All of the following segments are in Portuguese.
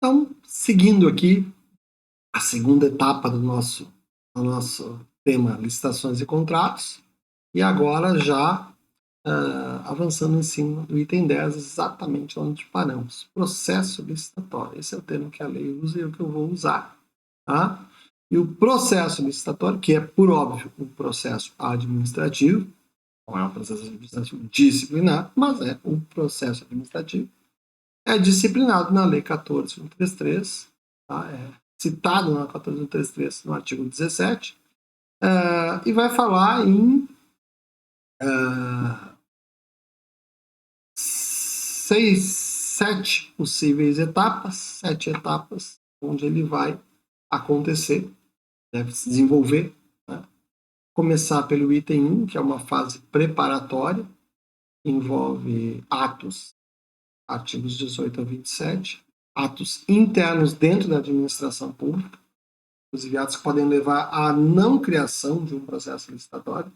Então, seguindo aqui a segunda etapa do nosso tema licitações e contratos, e agora já avançando em cima do item 10, exatamente onde paramos. Processo licitatório. Esse é o termo que a lei usa e é o que eu vou usar. Tá? E o processo licitatório, que é, por óbvio, um processo administrativo, não é um processo administrativo disciplinar, mas é um processo administrativo, é disciplinado na Lei 14.133, tá? É citado na 14.133 no artigo 17, e vai falar em 7 possíveis etapas, 7 etapas, onde ele vai acontecer, deve se desenvolver. Né? Começar pelo item 1, que é uma fase preparatória, envolve atos, artigos 18 a 27, atos internos dentro da administração pública, inclusive atos que podem levar à não criação de um processo licitatório,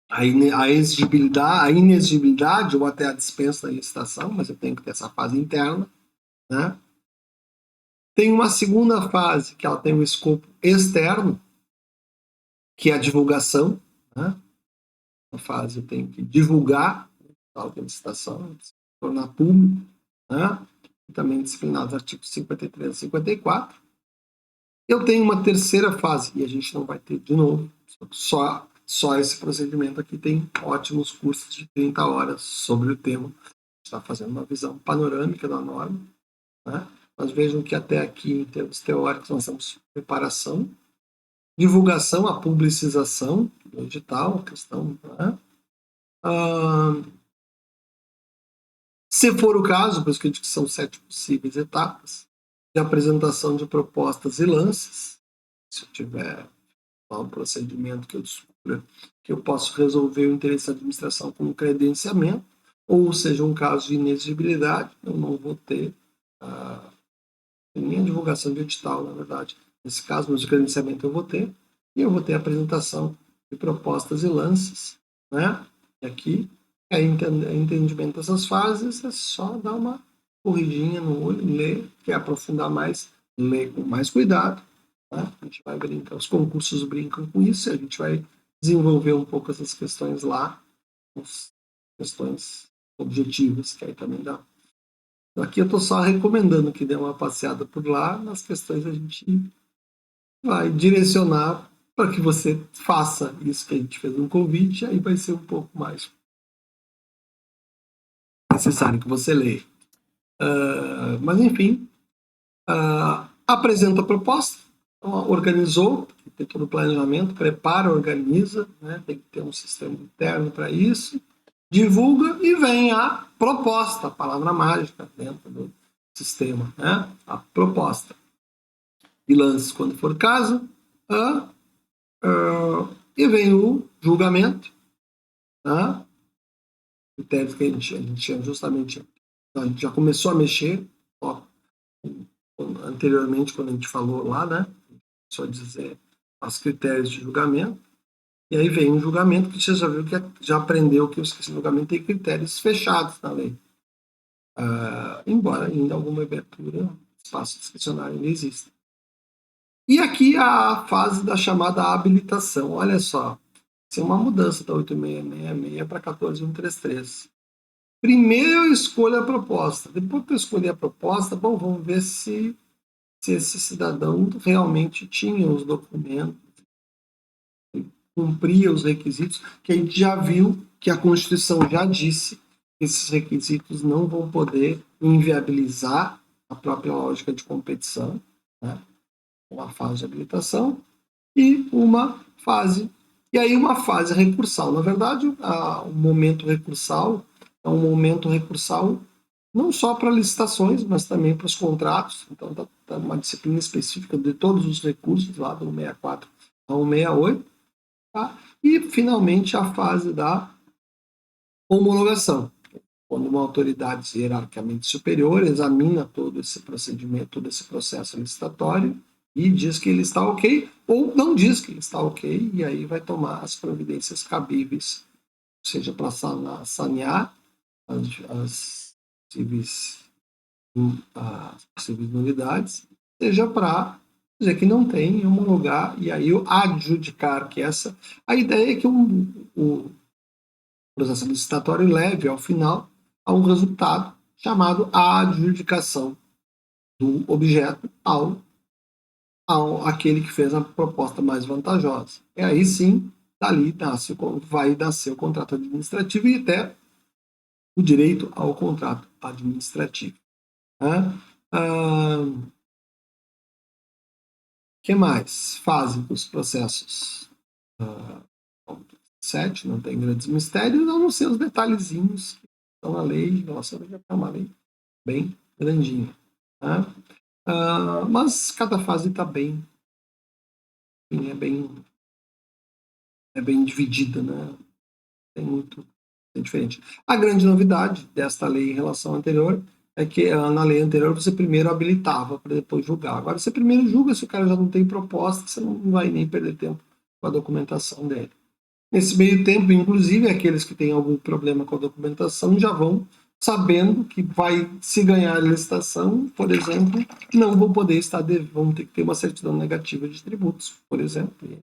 a inexigibilidade ou até a dispensa da licitação, mas eu tenho que ter essa fase interna. Né? Tem uma segunda fase, que ela tem um escopo externo, que é a divulgação. Né? Na fase eu tenho que divulgar a licitação, tornar público, né? E também disciplinado nos artigos 53 e 54. Eu tenho uma terceira fase, e a gente não vai ter de novo, só esse procedimento aqui tem ótimos cursos de 30 horas sobre o tema. Está fazendo uma visão panorâmica da norma. Né? Mas vejam que até aqui, em termos teóricos, nós temos preparação, divulgação, a publicização do edital, a questão. Né? Se for o caso, por isso que eu digo que são 7 possíveis etapas, de apresentação de propostas e lances, se eu tiver um procedimento que eu descubra que eu posso resolver o interesse da administração com credenciamento, ou seja, um caso de inexigibilidade, eu não vou ter nem a divulgação de edital, na verdade. Nesse caso, mas o credenciamento eu vou ter, e eu vou ter a apresentação de propostas e lances. Né? E aqui, entendimento dessas fases é só dar uma corridinha no olho, ler, quer aprofundar mais, ler com mais cuidado. Né? A gente vai brincar, os concursos brincam com isso, e a gente vai desenvolver um pouco essas questões lá, as questões objetivas, que aí também dá. Então, aqui eu estou só recomendando que dê uma passeada por lá, nas questões a gente vai direcionar para que você faça isso que a gente fez um convite, aí vai ser um pouco mais necessário que você leia. Mas, enfim, apresenta a proposta, organizou, tem todo o planejamento, prepara, organiza, né? Tem que ter um sistema interno para isso, divulga e vem a proposta, a palavra mágica dentro do sistema, né? A proposta. E lance, quando for caso, e vem o julgamento, tá? Critérios que a gente justamente a gente já começou a mexer anteriormente, quando a gente falou lá, né? Só dizer os critérios de julgamento. E aí vem um julgamento que você já viu que já aprendeu que o julgamento tem critérios fechados na lei. Embora ainda alguma abertura, espaço discricionário ainda exista. E aqui a fase da chamada habilitação. Olha só, isso é uma mudança da 8666 para 14.133. Primeiro eu escolho a proposta. Depois que eu escolhi a proposta, bom, vamos ver se esse cidadão realmente tinha os documentos, cumpria os requisitos, que a gente já viu que a Constituição já disse que esses requisitos não vão poder inviabilizar a própria lógica de competição, né? Uma fase de habilitação e uma fase. E aí uma fase recursal. Na verdade, o momento recursal é um momento recursal não só para licitações, mas também para os contratos. Então, está uma disciplina específica de todos os recursos, lá do 164 ao 168. Tá? E, finalmente, a fase da homologação, quando uma autoridade hierarquicamente superior examina todo esse procedimento, todo esse processo licitatório e diz que ele está ok, ou não diz que ele está ok, e aí vai tomar as providências cabíveis, seja para sanear as possíveis as possíveis nulidades, seja para dizer que não tem, homologar e aí adjudicar, que a ideia é que o processo licitatório leve ao final a um resultado chamado adjudicação do objeto ao aquele que fez a proposta mais vantajosa. E aí sim, dali vai nascer o contrato administrativo e até o direito ao contrato administrativo. Que mais? Fase dos processos 7, não tem grandes mistérios, a não ser os detalhezinhos que estão na lei. Nossa, já é uma lei bem grandinha. Mas cada fase está bem, é bem dividida, né? É diferente. A grande novidade desta lei em relação à anterior é que na lei anterior você primeiro habilitava para depois julgar. Agora você primeiro julga, se o cara já não tem proposta, você não vai nem perder tempo com a documentação dele. Nesse meio tempo, inclusive, aqueles que têm algum problema com a documentação já vão sabendo que vai se ganhar a licitação, por exemplo, não vão poder vão ter que ter uma certidão negativa de tributos, por exemplo, e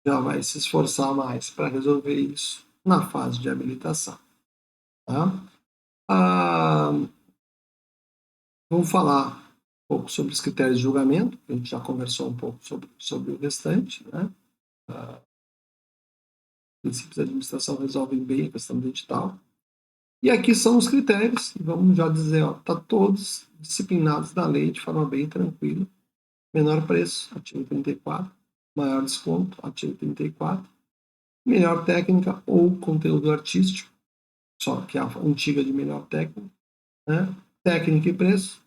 já vai se esforçar mais para resolver isso na fase de habilitação. Vamos falar um pouco sobre os critérios de julgamento, a gente já conversou um pouco sobre o restante, né? Princípios da administração resolvem bem a questão do edital. E aqui são os critérios, vamos já dizer, está todos disciplinados na lei de forma bem tranquila. Menor preço, artigo 34. Maior desconto, artigo 34. Melhor técnica ou conteúdo artístico, só que a antiga de melhor técnica. Né? Técnica e preço,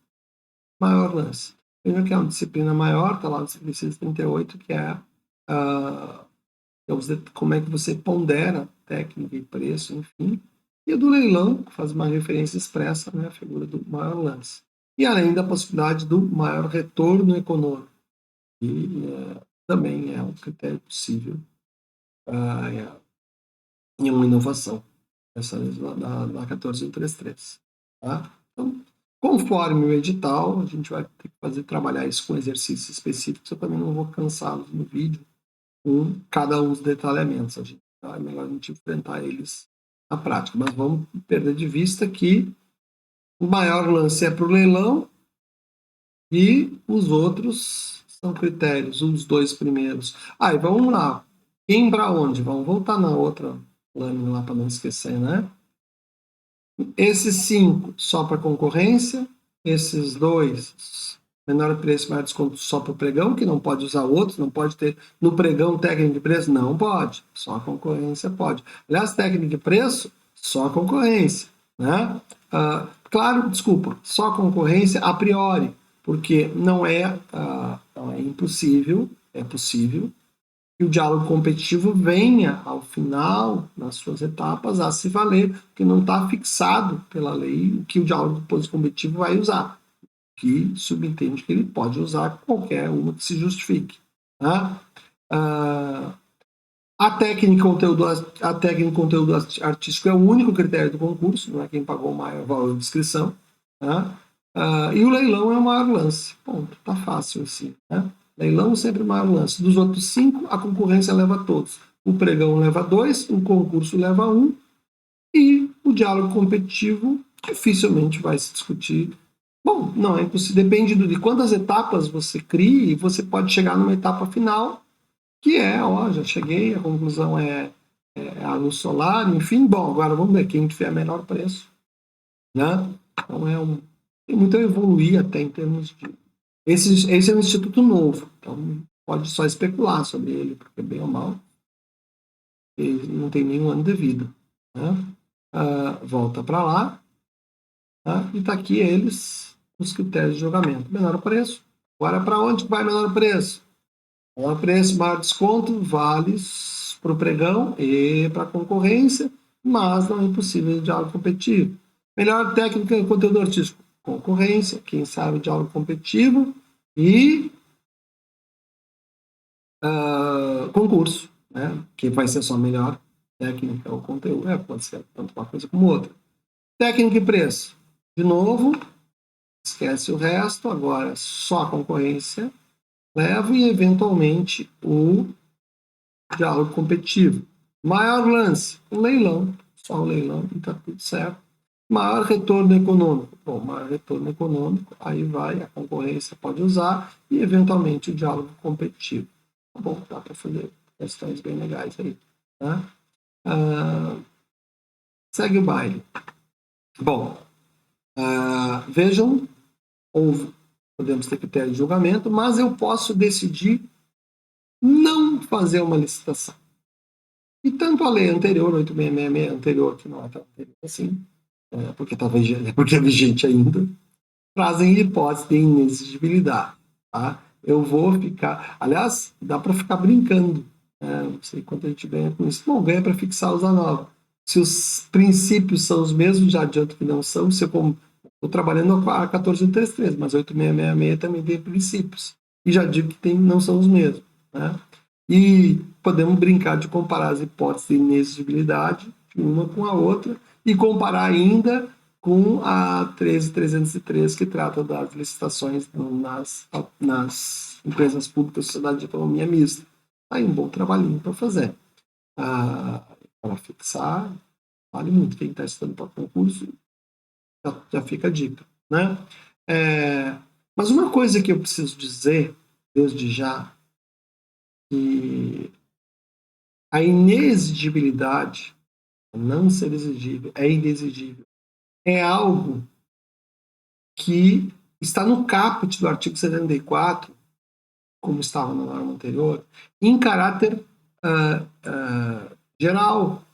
maior lance. Primeiro que é uma disciplina maior, está lá no 638, que é como é que você pondera técnica e preço, enfim. E o do leilão, que faz uma referência expressa, né, a figura do maior lance. E além da possibilidade do maior retorno econômico, que também é um critério possível em uma inovação, essa da 14133. Tá? Então, conforme o edital, a gente vai ter que trabalhar isso com exercícios específicos, eu também não vou cansá-los no vídeo, com cada um dos detalhamentos. É melhor a gente enfrentar eles na prática. Mas vamos perder de vista que o maior lance é para o leilão e os outros são critérios, os dois primeiros. E vamos lá. Quem para onde? Vamos voltar na outra lâmina lá para não esquecer, né? Esses 5 só para concorrência, esses 2 menor preço, maior desconto só para o pregão, que não pode usar outros, não pode ter no pregão técnico de preço, não pode, só a concorrência pode. Aliás, técnico de preço, só a concorrência. Né? Claro, desculpa, só a concorrência a priori, porque não é impossível, é possível que o diálogo competitivo venha, ao final, nas suas etapas, a se valer, porque não está fixado pela lei o que o diálogo competitivo vai usar, que subentende que ele pode usar qualquer uma que se justifique. Tá? A técnica conteúdo artístico é o único critério do concurso, não é quem pagou o maior valor de inscrição. Tá? E o leilão é o maior lance. Ponto, tá fácil assim. Né? Leilão sempre o maior lance. Dos outros 5, a concorrência leva todos. O pregão leva 2, o concurso leva 1, e o diálogo competitivo dificilmente vai se discutir. Bom, não é impossível. Depende de quantas etapas você cria, e você pode chegar numa etapa final, que já cheguei, a conclusão é a luz solar, enfim. Bom, agora vamos ver quem tiver menor preço. Né? Então tem muito a evoluir até em termos de... Esse é um instituto novo, então pode só especular sobre ele, porque bem ou mal ele não tem nenhum ano de vida. Né? Volta para lá, tá? E está aqui os critérios de julgamento. Menor preço. Agora, para onde vai menor preço? Menor preço, maior desconto, vale para o pregão e para a concorrência, mas não é impossível diálogo competitivo. Melhor técnica e conteúdo artístico. Concorrência, quem sabe diálogo competitivo e concurso, né? Que vai ser só melhor técnica ou conteúdo. Pode ser tanto uma coisa como outra. Técnica e preço. De novo, esquece o resto, agora só a concorrência leva e, eventualmente, o diálogo competitivo. Maior lance, o leilão, só o leilão e está tudo certo. Maior retorno econômico, bom, maior retorno econômico, aí vai, a concorrência pode usar e, eventualmente, o diálogo competitivo. Tá bom, dá para fazer questões bem legais aí. Tá? Segue o baile. Bom, vejam, podemos ter critério de julgamento, mas eu posso decidir não fazer uma licitação. E tanto a lei anterior, 8666 anterior, que não é tão anterior assim, porque é vigente ainda, trazem hipótese de inexigibilidade. Tá? Eu vou ficar... Aliás, dá para ficar brincando. Não sei quanto a gente ganha com isso. Bom, ganha para fixar usa nova. Se os princípios são os mesmos, já adianto que não são. Se eu estou trabalhando a 14133, mas 8666 também tem princípios. E já digo que não são os mesmos. Né? E podemos brincar de comparar as hipóteses de inexigibilidade de uma com a outra e comparar ainda com a 13303, que trata das licitações nas empresas públicas de sociedade de economia mista. Aí um bom trabalhinho para fazer. Para fixar, vale muito. Quem está estudando para concurso, já fica a dica. Né? Mas uma coisa que eu preciso dizer, desde já, que a inexigibilidade, não ser exigível, é inexigível, é algo que está no caput do artigo 74, como estava na norma anterior, em caráter geral.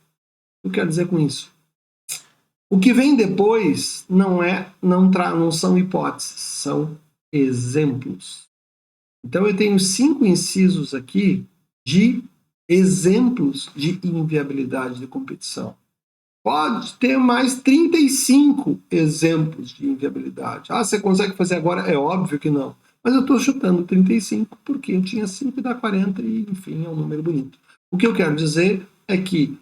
O que eu quero dizer com isso? O que vem depois não são hipóteses, são exemplos. Então eu tenho 5 incisos aqui de exemplos de inviabilidade de competição. Pode ter mais 35 exemplos de inviabilidade. Você consegue fazer agora? É óbvio que não. Mas eu estou chutando 35 porque eu tinha 5 e dá 40 e, enfim, é um número bonito. O que eu quero dizer é que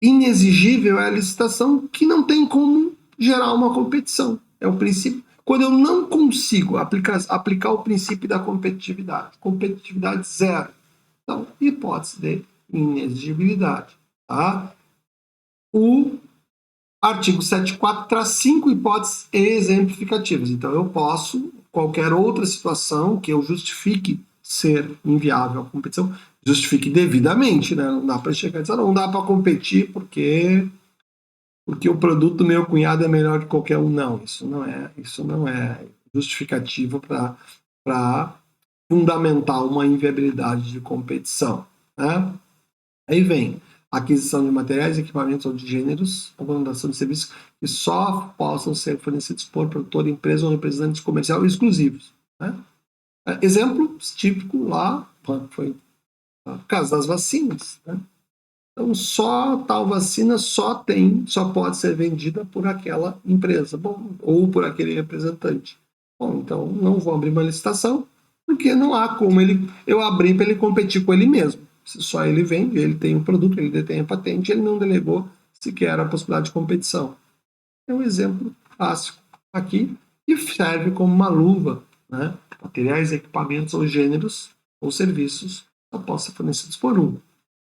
inexigível é a licitação que não tem como gerar uma competição. É o princípio. Quando eu não consigo aplicar o princípio da competitividade zero. Então, hipótese de inexigibilidade. Tá? O artigo 74 traz 5 hipóteses exemplificativas. Então, eu posso, qualquer outra situação que eu justifique ser inviável à competição, justifique devidamente, né? Não dá para chegar e dizer, não dá para competir porque o produto do meu cunhado é melhor que qualquer um. Não, isso não é justificativo para fundamentar uma inviabilidade de competição. Né? Aí vem aquisição de materiais, equipamentos ou de gêneros, ou contratação de serviços que só possam ser fornecidos por produtor, empresa ou representantes comercial exclusivos. Né? Exemplo típico lá foi o caso das vacinas. Né? Então, só tal vacina só pode ser vendida por aquela empresa, ou por aquele representante. Bom, então não vou abrir uma licitação, porque não há como eu abrir para ele competir com ele mesmo. Se só ele vende, ele tem o produto, ele detém a patente, ele não delegou sequer a possibilidade de competição. É um exemplo clássico aqui e serve como uma luva. Né? Materiais, equipamentos ou gêneros ou serviços só podem ser fornecidos por um.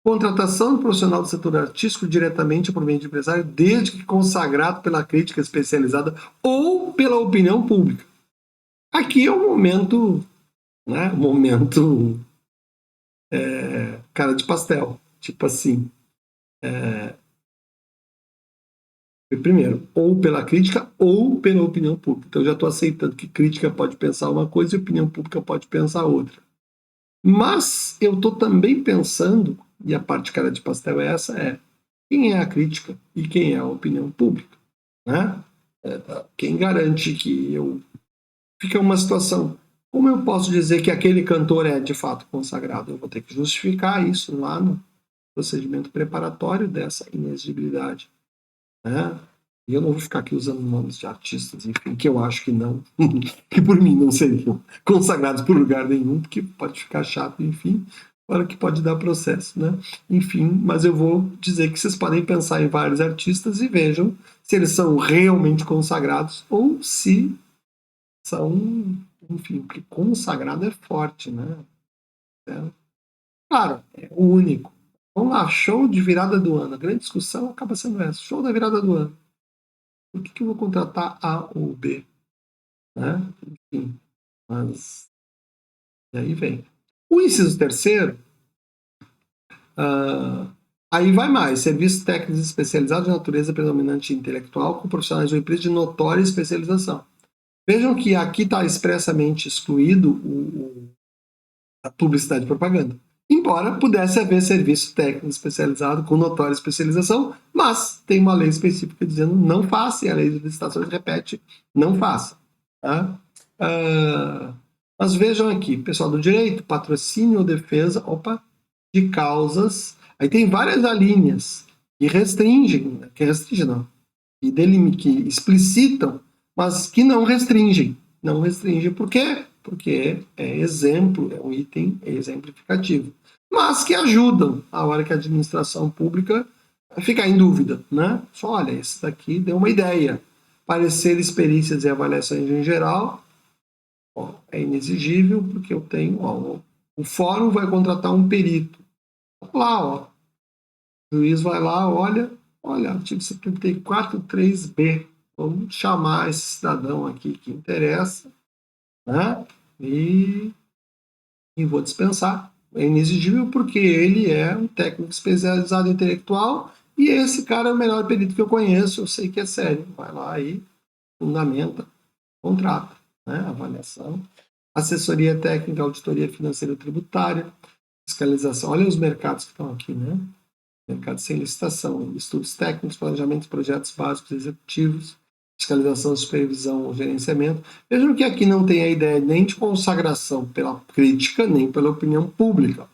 Contratação do profissional do setor artístico diretamente por meio de empresário, desde que consagrado pela crítica especializada ou pela opinião pública. Aqui é o momento, né? Cara de pastel, tipo assim. Primeiro, ou pela crítica ou pela opinião pública. Então eu já estou aceitando que crítica pode pensar uma coisa e opinião pública pode pensar outra. Mas eu estou também pensando, e a parte cara de pastel é essa, quem é a crítica e quem é a opinião pública. Né? Quem garante que fica uma situação, como eu posso dizer que aquele cantor é de fato consagrado? Eu vou ter que justificar isso lá no procedimento preparatório dessa inexigibilidade. Né? E eu não vou ficar aqui usando nomes de artistas, enfim, que eu acho que não, que por mim não seriam consagrados por lugar nenhum, porque pode ficar chato, enfim. Fora que pode dar processo, né? Enfim, mas eu vou dizer que vocês podem pensar em vários artistas e vejam se eles são realmente consagrados ou se são, enfim, porque consagrado é forte, né? Claro, é o único. Vamos lá, show de virada do ano. A grande discussão acaba sendo essa, show da virada do ano. Por que eu vou contratar A ou B? Né? Enfim, mas e aí vem. O inciso terceiro, aí vai mais, serviços técnicos especializados de natureza predominante intelectual com profissionais de uma empresa de notória especialização. Vejam que aqui está expressamente excluído a publicidade e propaganda. Embora pudesse haver serviço técnico especializado com notória especialização, mas tem uma lei específica dizendo não faça, e a lei de licitações repete, não faça. Tá? Mas vejam aqui, pessoal do direito, patrocínio ou defesa, de causas. Aí tem várias linhas que restringem, que explicitam, mas que não restringem. Não restringem por quê? Porque é exemplo, é um item exemplificativo. Mas que ajudam a hora que a administração pública ficar em dúvida, né? Só, olha, esse daqui deu uma ideia. Pareceres, perícias e avaliações em geral é inexigível porque eu tenho, o fórum vai contratar um perito. Lá, o juiz vai lá, olha, artigo 74, 3b. Vamos chamar esse cidadão aqui que interessa, né? E vou dispensar. É inexigível porque ele é um técnico especializado em intelectual e esse cara é o melhor perito que eu conheço, eu sei que é sério. Vai lá e fundamenta, contrata, né? Avaliação. Assessoria técnica, auditoria financeira tributária, fiscalização. Olha os mercados que estão aqui, né? Mercado sem licitação, estudos técnicos, planejamentos, projetos básicos executivos, fiscalização, supervisão, gerenciamento. Vejam que aqui não tem a ideia nem de consagração pela crítica, nem pela opinião pública.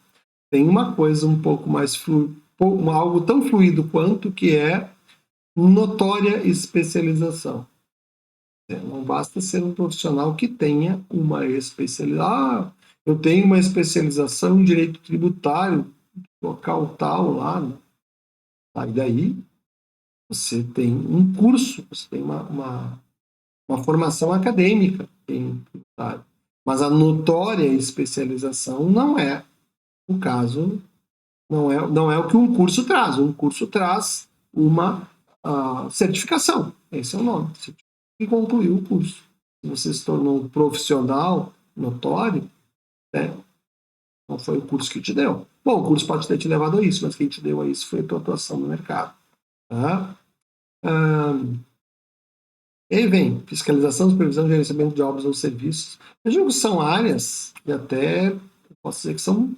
Tem uma coisa um pouco mais algo tão fluido quanto que é notória especialização. Não basta ser um profissional que tenha uma especialização. Eu tenho uma especialização em direito tributário, local tal lá, né? Aí daí você tem um curso, você tem uma formação acadêmica em tributário. Mas a notória especialização não é o caso, não é o que um curso traz. Um curso traz uma certificação, esse é o nome, e concluiu o curso. Se você se tornou um profissional notório, né, não foi o curso que te deu. Bom, o curso pode ter te levado a isso, mas quem te deu a isso foi a tua atuação no mercado. Tá? E aí vem fiscalização, supervisão e gerenciamento de obras ou serviços. Vejam que são áreas que até posso dizer que são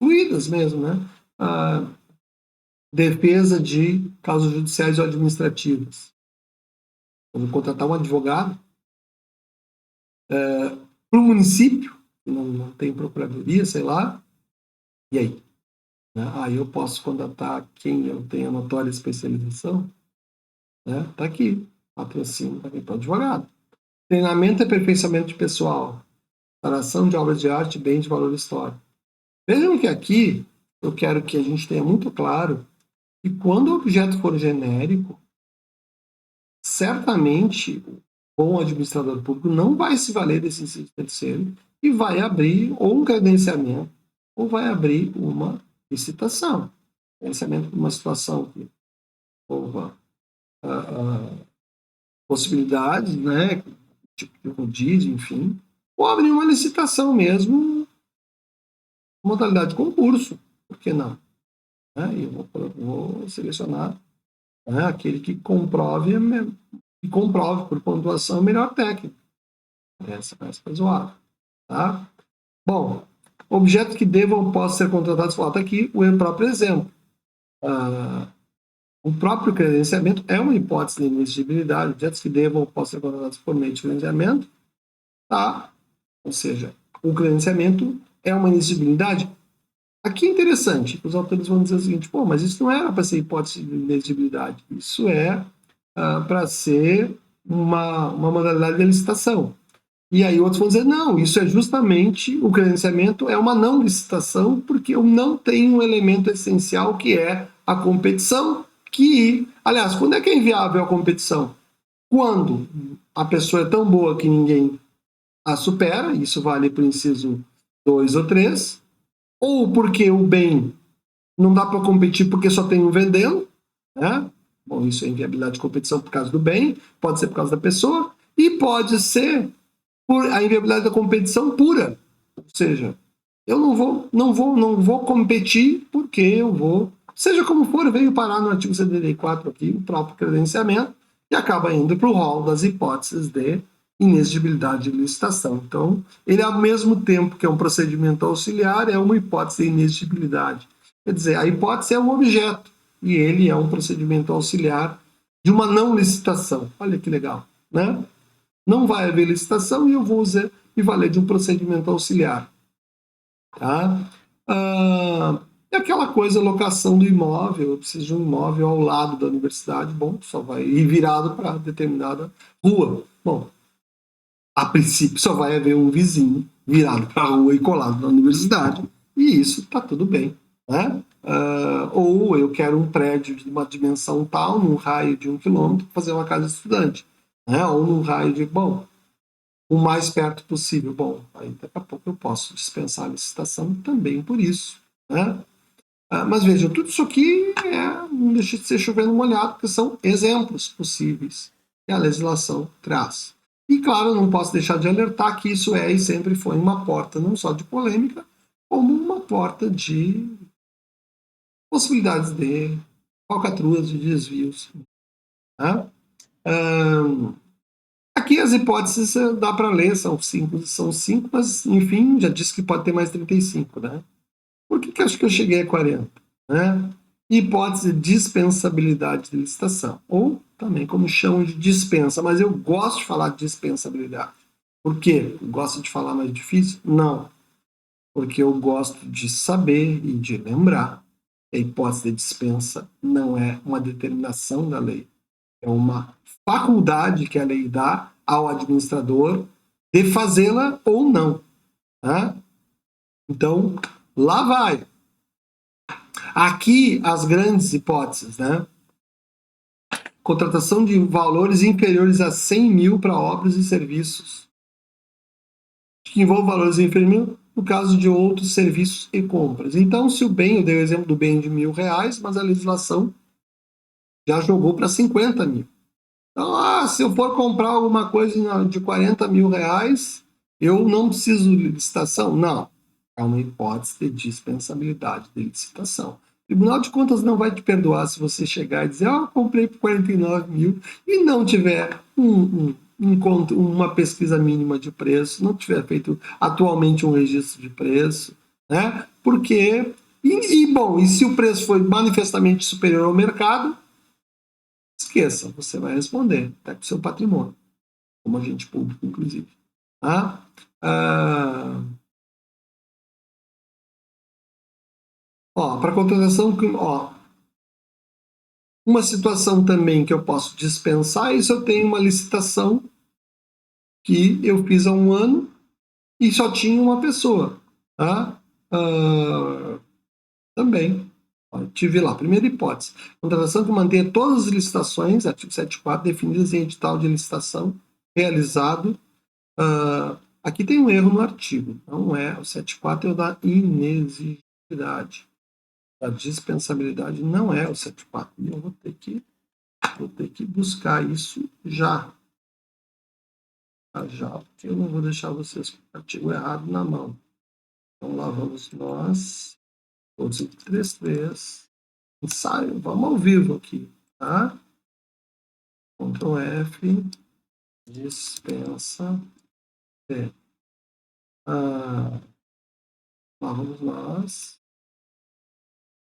fluídas mesmo, né? Defesa de causas judiciais ou administrativas. Eu vou contratar um advogado para o município, que não tem procuradoria, sei lá, e aí? Né? Aí eu posso contratar quem eu tenha notória especialização, né? Tá aqui, patrocínio para o advogado. Treinamento e aperfeiçoamento de pessoal, instalação de obras de arte e bens de valor histórico. Vejam que aqui eu quero que a gente tenha muito claro que quando o objeto for genérico, certamente o bom administrador público não vai se valer desse inciso terceiro e vai abrir ou um credenciamento ou vai abrir uma licitação. Credenciamento para uma situação que houve possibilidades, né, tipo de rodízio, enfim, ou abrir uma licitação mesmo, modalidade de concurso, por que não? Né? Eu vou selecionar, né, aquele que comprove por pontuação o melhor técnico. Essa é zoada. Tá? Bom, objetos que devam ou possam ser contratados, falta aqui o próprio exemplo. O próprio credenciamento é uma hipótese de inexigibilidade, objetos que devam ou possam ser contratados por meio de credenciamento, tá? Ou seja, o credenciamento é uma inexigibilidade. Aqui é interessante, os autores vão dizer o seguinte, mas isso não era para ser hipótese de inexigibilidade, isso é para ser uma modalidade de licitação. E aí outros vão dizer, não, isso é justamente, o credenciamento é uma não licitação, porque eu não tenho um elemento essencial que é a competição, que, aliás, quando é que é inviável a competição? Quando a pessoa é tão boa que ninguém a supera, isso vale para o inciso 2 ou 3, ou porque o bem não dá para competir porque só tem um vendendo, né? Bom, isso é inviabilidade de competição por causa do bem, pode ser por causa da pessoa, e pode ser por a inviabilidade da competição pura. Ou seja, eu não vou competir porque eu vou, seja como for, veio parar no artigo 74 aqui, o próprio credenciamento, e acaba indo para o rol das hipóteses de inexigibilidade de licitação. Então, ele, ao mesmo tempo que é um procedimento auxiliar, é uma hipótese de inexigibilidade. Quer dizer, a hipótese é um objeto, e ele é um procedimento auxiliar de uma não licitação. Olha que legal, né? Não vai haver licitação e eu vou me valer de um procedimento auxiliar. Tá? E aquela coisa, locação do imóvel, eu preciso de um imóvel ao lado da universidade, bom, só vai ir virado para determinada rua. Bom, a princípio só vai haver um vizinho virado para a rua e colado na universidade, e isso está tudo bem. Né? Ou eu quero um prédio de uma dimensão tal, num raio de 1 quilômetro, para fazer uma casa de estudante. Né? Ou num raio de, bom, o mais perto possível. Bom, aí daqui a pouco eu posso dispensar a licitação também por isso. Né? Mas veja, tudo isso aqui não deixa de ser chovendo molhado, porque são exemplos possíveis que a legislação traz. E, claro, não posso deixar de alertar que isso é e sempre foi uma porta não só de polêmica, como uma porta de possibilidades de falcatruas, de desvios. Né? Aqui as hipóteses dá para ler, são cinco, mas enfim, já disse que pode ter mais 35, né? Por que acho que eu cheguei a 40? Né? Hipótese de dispensabilidade de licitação, ou também como chamam de dispensa, mas eu gosto de falar de dispensabilidade. Por quê? Eu gosto de falar mais difícil? Não, porque eu gosto de saber e de lembrar que a hipótese de dispensa não é uma determinação da lei, é uma faculdade que a lei dá ao administrador de fazê-la ou não. Tá? Então, lá vai. Aqui, as grandes hipóteses, né? Contratação de valores inferiores a 100 mil para obras e serviços, que envolve valores inferiores a 100 mil no caso de outros serviços e compras. Então, se o bem, eu dei o exemplo do bem de R$1.000, mas a legislação já jogou para 50 mil. Então, se eu for comprar alguma coisa de 40 mil reais, eu não preciso de licitação? Não. É uma hipótese de dispensabilidade de licitação. O Tribunal de Contas não vai te perdoar se você chegar e dizer, eu comprei por 49 mil e não tiver uma pesquisa mínima de preço, não tiver feito atualmente um registro de preço, né? Porque, bom, e se o preço foi manifestamente superior ao mercado, esqueça, você vai responder, até com o seu patrimônio, como agente público, inclusive. Tá? Para contratação, uma situação também que eu posso dispensar é se eu tenho uma licitação que eu fiz há 1 ano e só tinha uma pessoa. Tá? Também. Tive lá, primeira hipótese. Contratação que mantenha todas as licitações, artigo 74, definidas em edital de licitação realizado. Aqui tem um erro no artigo. Não é o 74, é o da inexigibilidade. A dispensabilidade não é o 74. E eu vou ter que buscar isso já. Já, porque eu não vou deixar vocês com o artigo errado na mão. Então lá vamos nós. Todos em 3, ensaio, vamos ao vivo aqui, tá? Ctrl F, dispensa, lá vamos nós.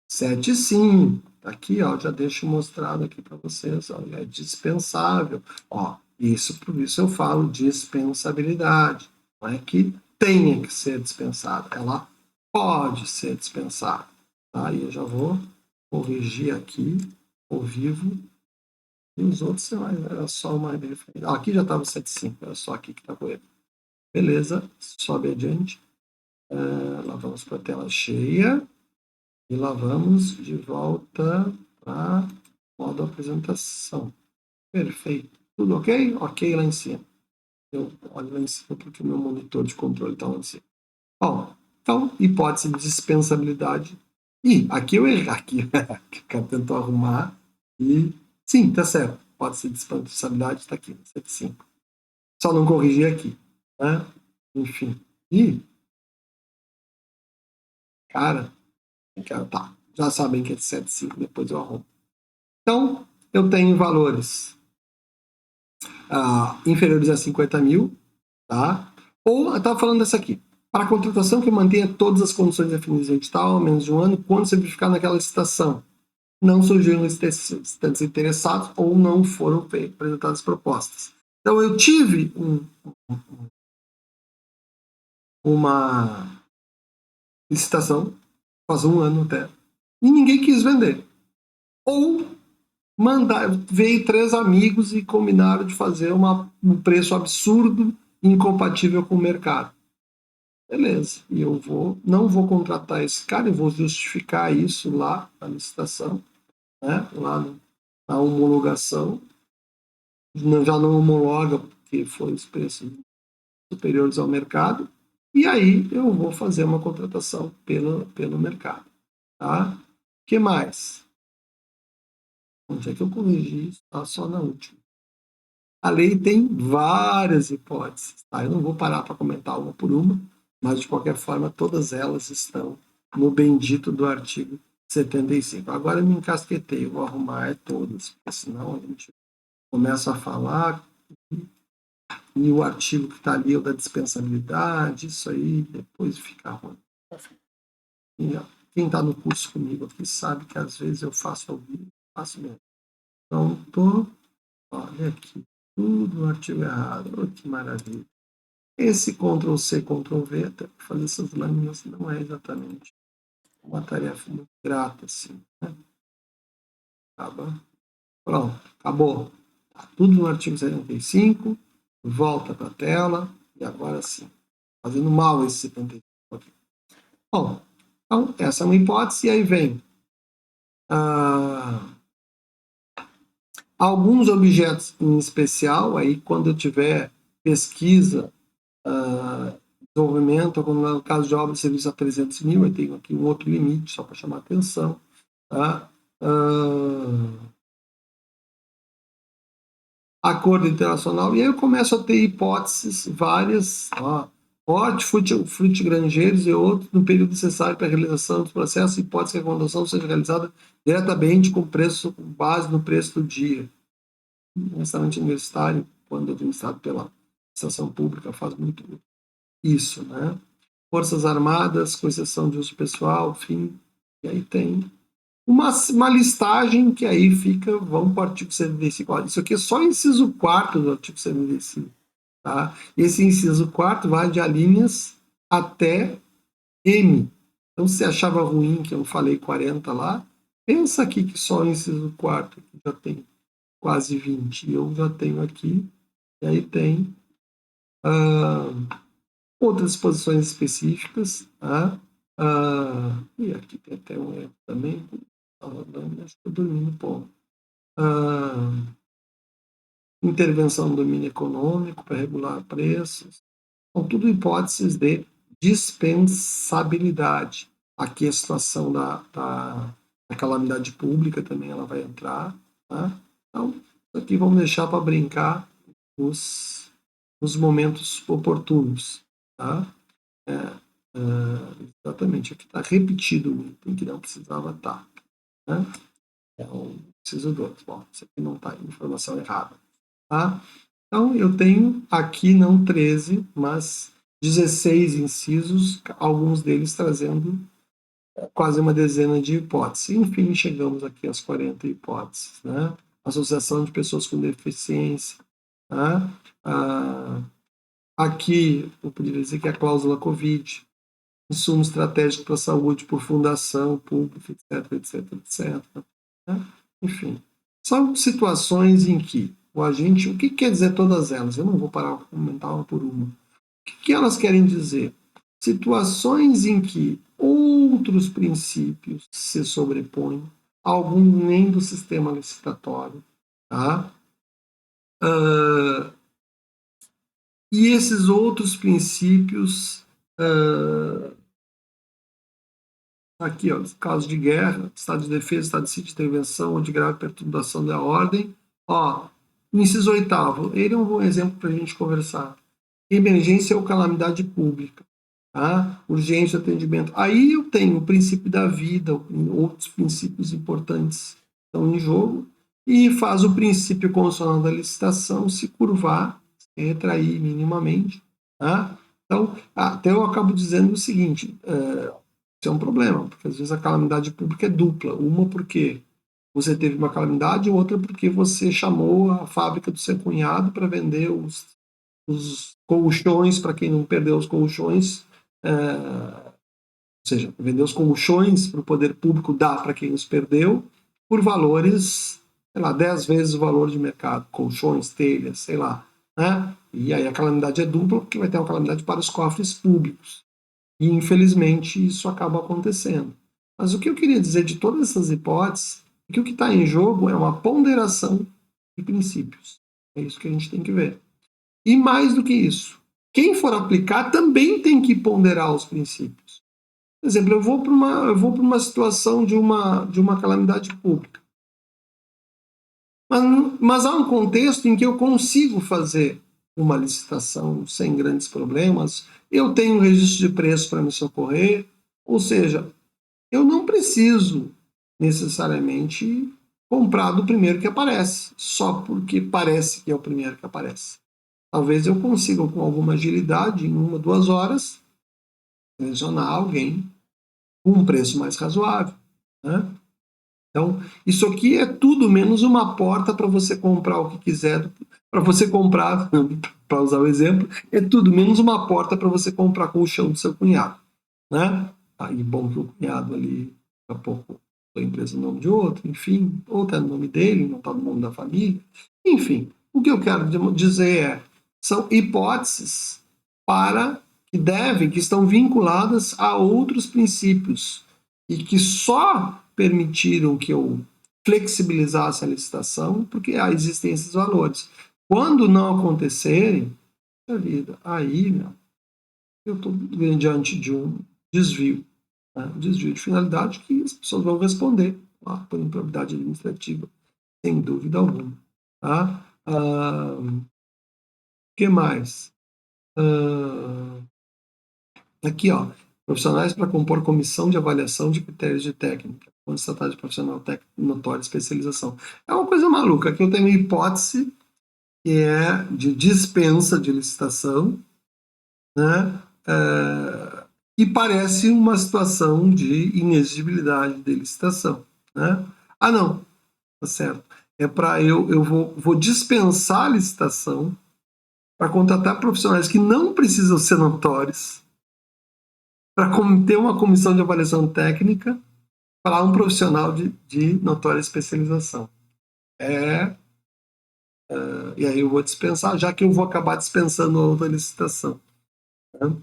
7 sim, tá aqui, ó, já deixo mostrado aqui para vocês, ó, é dispensável, ó, por isso eu falo dispensabilidade, não é que tenha que ser dispensada, ela pode ser dispensada, tá? E eu já vou corrigir aqui, ao vivo, e os outros, era só uma referência. Aqui já estava 7,5, era só aqui que estava o erro. Beleza, sobe adiante. Lá vamos para a tela cheia. E lá vamos de volta para modo apresentação. Perfeito. Tudo ok? Ok lá em cima. Eu olho lá em cima porque o meu monitor de controle está lá em cima. Bom, então, hipótese de dispensabilidade. Aqui eu errei. Aqui o cara tentou arrumar. E sim, tá certo. Hipótese de dispensabilidade está aqui, 105. Só não corrigir aqui. Né? Enfim. Cara, tá. Já sabem que é de 75, depois eu arrumo. Então, eu tenho valores inferiores a 50 mil, tá? Ou, eu estava falando dessa aqui. Para a contratação que mantenha todas as condições definidas em edital, ao menos de um ano, quando se verificar naquela licitação, não surgiram licitantes interessados ou não foram apresentadas propostas. Então, eu tive uma licitação, faz um ano até, e ninguém quis vender. Ou veio 3 amigos e combinaram de fazer um preço absurdo, incompatível com o mercado. Beleza, e eu não vou contratar esse cara, eu vou justificar isso lá na licitação, né? Lá na homologação, já não homologa porque foi os preços superiores ao mercado, e aí eu vou fazer uma contratação pelo mercado. Tá? O que mais? Onde é que eu corrigi isso? Só na última. A lei tem várias hipóteses, tá? Eu não vou parar para comentar uma por uma, mas de qualquer forma todas elas estão no bendito do artigo 75. Agora eu me encasquetei, vou arrumar todas, porque senão a gente começa a falar e o artigo que está ali é o da dispensabilidade, isso aí depois fica ruim. Quem está no curso comigo aqui sabe que às vezes eu faço ao vivo, faço mesmo. Então, olha aqui, tudo no artigo errado, oh, que maravilha. Esse Ctrl+C, Ctrl+V, até para fazer essas lâminas, não é exatamente uma tarefa muito grata, assim. Né? Pronto, acabou. Tá tudo no artigo 75, volta para a tela, e agora sim. Fazendo mal esse 75 aqui. Bom, então, essa é uma hipótese, e aí vem alguns objetos em especial, aí quando eu tiver pesquisa, desenvolvimento, quando no caso de obra de serviço a 300 mil, eu tenho aqui um outro limite, só para chamar a atenção. Tá? Acordo internacional, e aí eu começo a ter hipóteses várias, porte, frutigranjeiros e outros, no período necessário para a realização dos processos, hipótese que a condução seja realizada diretamente com base no preço do dia. O restaurante universitário, quando administrado pela administração pública, faz muito isso, né? Forças Armadas, com exceção de uso pessoal, enfim, e aí tem uma listagem que aí fica, vamos para o artigo 75. Isso aqui é só o inciso 4 do artigo 75. Tá? Esse inciso 4 vai de alíneas até M. Então, se você achava ruim que eu falei 40 lá, pensa aqui que só o inciso 4 já tem quase 20. Eu já tenho aqui, e aí tem outras posições específicas. Tá? E aqui tem até um erro também. Acho que eu dormi no ponto. Intervenção no domínio econômico para regular preços. São tudo hipóteses de dispensabilidade. Aqui a situação da calamidade pública também ela vai entrar. Tá? Então, aqui vamos deixar para brincar nos momentos oportunos. Tá? Exatamente, aqui está repetido o item que não precisava estar. Né? Então, preciso de outro. Bom, isso aqui não está informação errada. Tá? Então, eu tenho aqui não 13, mas 16 incisos, alguns deles trazendo quase uma dezena de hipóteses. Enfim, chegamos aqui às 40 hipóteses. Né? Associação de pessoas com deficiência. Tá? Aqui, eu poderia dizer que é a cláusula Covid, insumo estratégico para a saúde por fundação pública, etc. Né? Enfim, são situações em que o agente, o que quer dizer todas elas? Eu não vou parar para comentar uma por uma. que elas querem dizer? Situações em que outros princípios se sobrepõem, algum nem do sistema licitatório, tá? E esses outros princípios, aqui, ó, casos de guerra, estado de defesa, estado de sítio, de intervenção ou de grave perturbação da ordem, ó, inciso 8º, ele é um bom exemplo para a gente conversar. Emergência ou calamidade pública, tá? Urgência, atendimento. Aí eu tenho o princípio da vida, outros princípios importantes estão em jogo, e faz o princípio constitucional da licitação se curvar, se retrair minimamente. Tá? Então, até eu acabo dizendo o seguinte, isso é um problema, porque às vezes a calamidade pública é dupla. Uma porque você teve uma calamidade, outra porque você chamou a fábrica do seu cunhado para vender os colchões, para quem não perdeu os colchões, ou seja, vender os colchões para o poder público dar para quem os perdeu, por valores, sei lá, 10 vezes o valor de mercado, colchões, telhas, sei lá. Né? E aí a calamidade é dupla, porque vai ter uma calamidade para os cofres públicos. E, infelizmente, isso acaba acontecendo. Mas o que eu queria dizer de todas essas hipóteses é que o que está em jogo é uma ponderação de princípios. É isso que a gente tem que ver. E mais do que isso, quem for aplicar também tem que ponderar os princípios. Por exemplo, eu vou para uma situação de uma calamidade pública. Mas há um contexto em que eu consigo fazer uma licitação sem grandes problemas, eu tenho um registro de preço para me socorrer, ou seja, eu não preciso necessariamente comprar do primeiro que aparece, só porque parece que é o primeiro que aparece. Talvez eu consiga, com alguma agilidade, em 1 ou 2 horas, selecionar alguém com um preço mais razoável. Né? Então, isso aqui é tudo menos uma porta para você comprar o que quiser, para você comprar, para usar o exemplo, é tudo menos uma porta para você comprar colchão do seu cunhado. Né? Aí, bom que o cunhado ali, daqui a pouco, a empresa no nome de outro, enfim, ou está no nome dele, não está no nome da família. Enfim, o que eu quero dizer é, são hipóteses que estão vinculadas a outros princípios e que só permitiram que eu flexibilizasse a licitação porque existem esses valores. Quando não acontecerem, aí, eu estou diante de um desvio, né? Um desvio de finalidade que as pessoas vão responder por improbidade administrativa, sem dúvida alguma. Tá? Que mais? Aqui, ó, profissionais para compor comissão de avaliação de critérios de técnica, quando se tratar de profissional técnico notório especialização. É uma coisa maluca. Aqui eu tenho uma hipótese que é de dispensa de licitação, né? E parece uma situação de inexigibilidade de licitação. Né? Ah, não, tá certo. É para eu vou dispensar a licitação para contratar profissionais que não precisam ser notórios, para ter uma comissão de avaliação técnica para um profissional de notória especialização. E aí eu vou dispensar, já que eu vou acabar dispensando a outra licitação. Né?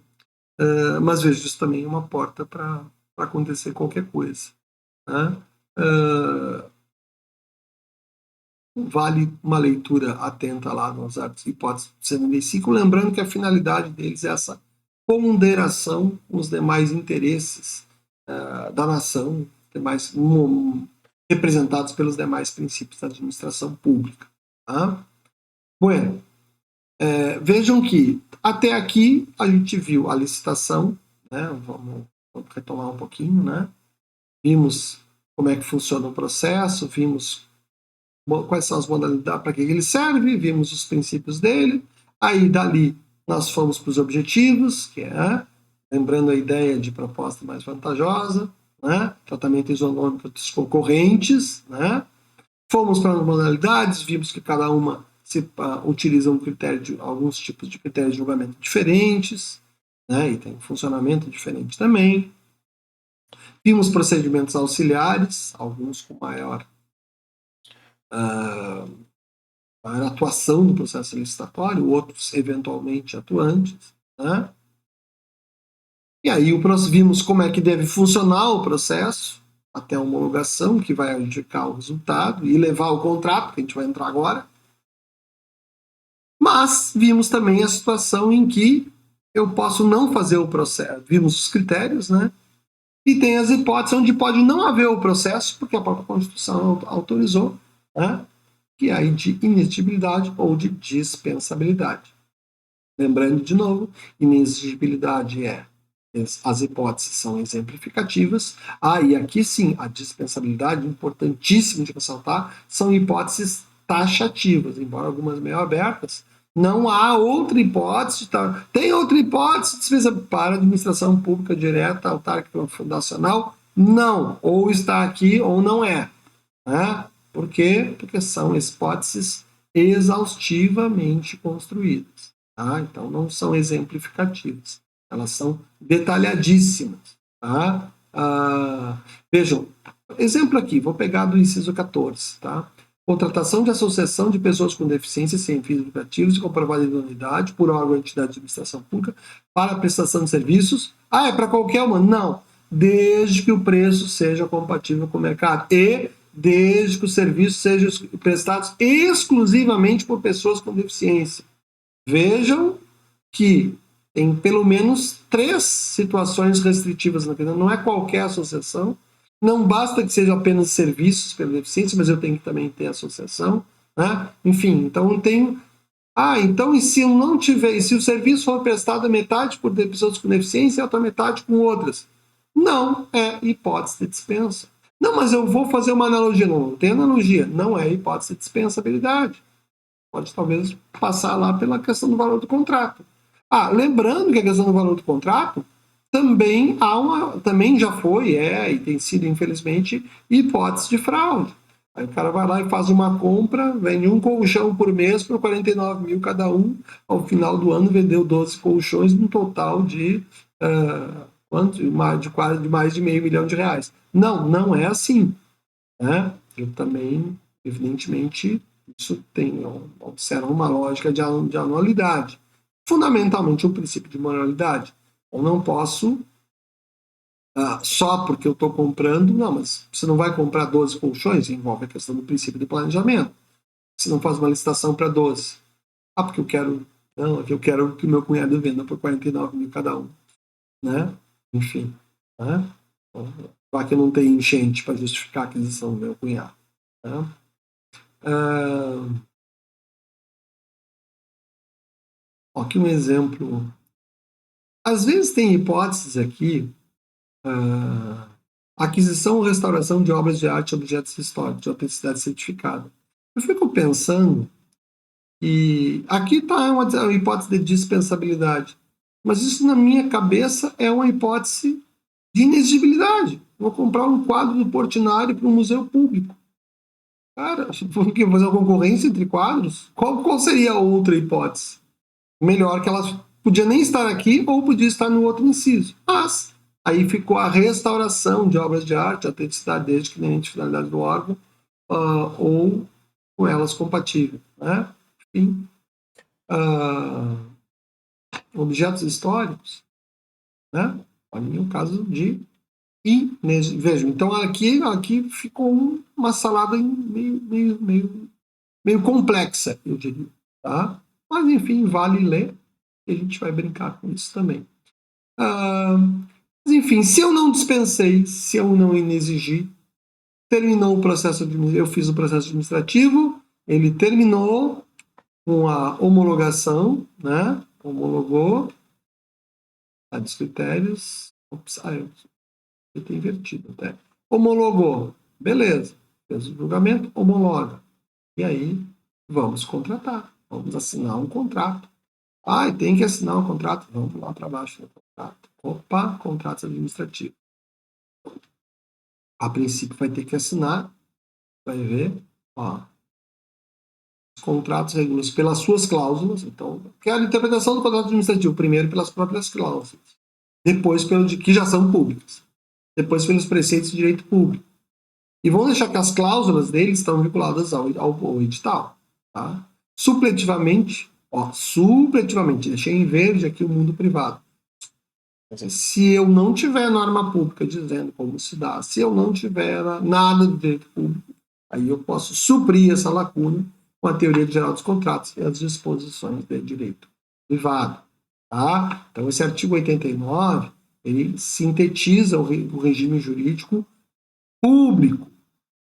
Mas vejo isso também uma porta para acontecer qualquer coisa. Né? Vale uma leitura atenta lá nos artigos hipóteses do 195, lembrando que a finalidade deles é essa ponderação com os demais interesses da nação, demais, representados pelos demais princípios da administração pública. Tá? Bueno, vejam que até aqui a gente viu a licitação, né? Vamos retomar um pouquinho, né? Vimos como é que funciona o processo, vimos quais são as modalidades, para que ele serve, vimos os princípios dele, aí dali nós fomos para os objetivos, que é, lembrando a ideia de proposta mais vantajosa, né? Tratamento isonômico dos concorrentes, né? Fomos para as modalidades, vimos que cada uma utiliza alguns tipos de critérios de julgamento diferentes, né? E tem um funcionamento diferente também. Vimos procedimentos auxiliares, alguns com maior atuação no processo licitatório, outros eventualmente atuantes. né? E aí vimos como é que deve funcionar o processo até a homologação, que vai indicar o resultado e levar o contrato, que a gente vai entrar agora. Mas vimos também a situação em que eu posso não fazer o processo. Vimos os critérios, né? E tem as hipóteses onde pode não haver o processo, porque a própria Constituição autorizou, né? Que é aí de inexigibilidade ou de dispensabilidade. Lembrando de novo, inexigibilidade as hipóteses são exemplificativas. E aqui sim, a dispensabilidade, importantíssimo de ressaltar, são hipóteses taxativas, embora algumas meio abertas. Não há outra hipótese, tem outra hipótese de despesa para administração pública direta, autárquica ou fundacional? Não, ou está aqui ou não é. Né? Por quê? Porque são hipóteses exaustivamente construídas. Tá? Então, não são exemplificativas. Elas são detalhadíssimas. Tá? Vejam, exemplo aqui, vou pegar do inciso 14. Tá? Contratação de associação de pessoas com deficiência sem fins lucrativos e comprovada idoneidade por órgão ou entidade de administração pública para prestação de serviços. É para qualquer uma? Não. Desde que o preço seja compatível com o mercado e desde que os serviços sejam prestados exclusivamente por pessoas com deficiência. Vejam que tem pelo menos 3 situações restritivas na questão. Não é qualquer associação. Não basta que seja apenas serviços pela deficiência, mas eu tenho que também ter associação. Né? Enfim, então eu tenho... então e se eu não tiver... E se o serviço for prestado a metade por pessoas com deficiência e a outra metade com outras? Não é hipótese de dispensa. Não, mas eu vou fazer uma analogia. Não tem analogia. Não é hipótese de dispensabilidade. Pode talvez passar lá pela questão do valor do contrato. Lembrando que a questão do valor do contrato também também já foi, e tem sido, infelizmente, hipótese de fraude. Aí o cara vai lá e faz uma compra, vende um colchão por mês por 49 mil cada um. Ao final do ano vendeu 12 colchões, num total de de mais de meio milhão de reais. Não é assim. Né? Eu também, evidentemente, isso observa uma lógica de anualidade. Fundamentalmente, um princípio de moralidade. Eu não posso, só porque eu estou comprando, não, mas você não vai comprar 12 colchões, envolve a questão do princípio do planejamento. Você não faz uma licitação para 12. Porque eu quero, não, eu quero que o meu cunhado venda por 49 mil cada um. Né? Enfim. Né? Lá que não tem enchente para justificar a aquisição do meu cunhado. Né? Aqui um exemplo. Às vezes tem hipóteses aqui, aquisição ou restauração de obras de arte e objetos históricos de autenticidade certificada. Eu fico pensando que aqui está uma hipótese de dispensabilidade, mas isso na minha cabeça é uma hipótese de inexigibilidade. Vou comprar um quadro do Portinari para um museu público. Cara, porque fazer uma concorrência entre quadros? Qual seria a outra hipótese? Melhor que ela podia nem estar aqui ou podia estar no outro inciso. Mas aí ficou a restauração de obras de arte, autenticidade desde que nem a finalidade do órgão ou com elas compatível. Né? Enfim, objetos históricos, né? Para mim é um caso de vejam, então aqui ficou uma salada meio complexa, eu diria. Tá? Mas, enfim, vale ler e a gente vai brincar com isso também. Mas, enfim, se eu não dispensei, se eu não inexigi, terminou o processo, eu fiz o processo administrativo, ele terminou com a homologação, né? Homologou, dos critérios. Ops, eu tenho invertido até. Homologou, beleza, fez o julgamento, homologa. E aí, vamos contratar, vamos assinar um contrato. Tem que assinar um contrato, vamos lá para baixo do contrato. Opa, contratos administrativos. A princípio vai ter que assinar, vai ver, os contratos regulados pelas suas cláusulas. Então, quero a interpretação do contrato administrativo, primeiro pelas próprias cláusulas, depois que já são públicas, depois pelos preceitos de direito público. E vão deixar que as cláusulas deles estão vinculadas ao edital. Tá? Supletivamente, Ó, subjetivamente, deixei em verde aqui o mundo privado. Se eu não tiver norma pública dizendo como se dá, se eu não tiver nada de direito público, aí eu posso suprir essa lacuna com a teoria geral dos contratos e as disposições de direito privado. Tá? Então, esse artigo 89, ele sintetiza o regime jurídico público,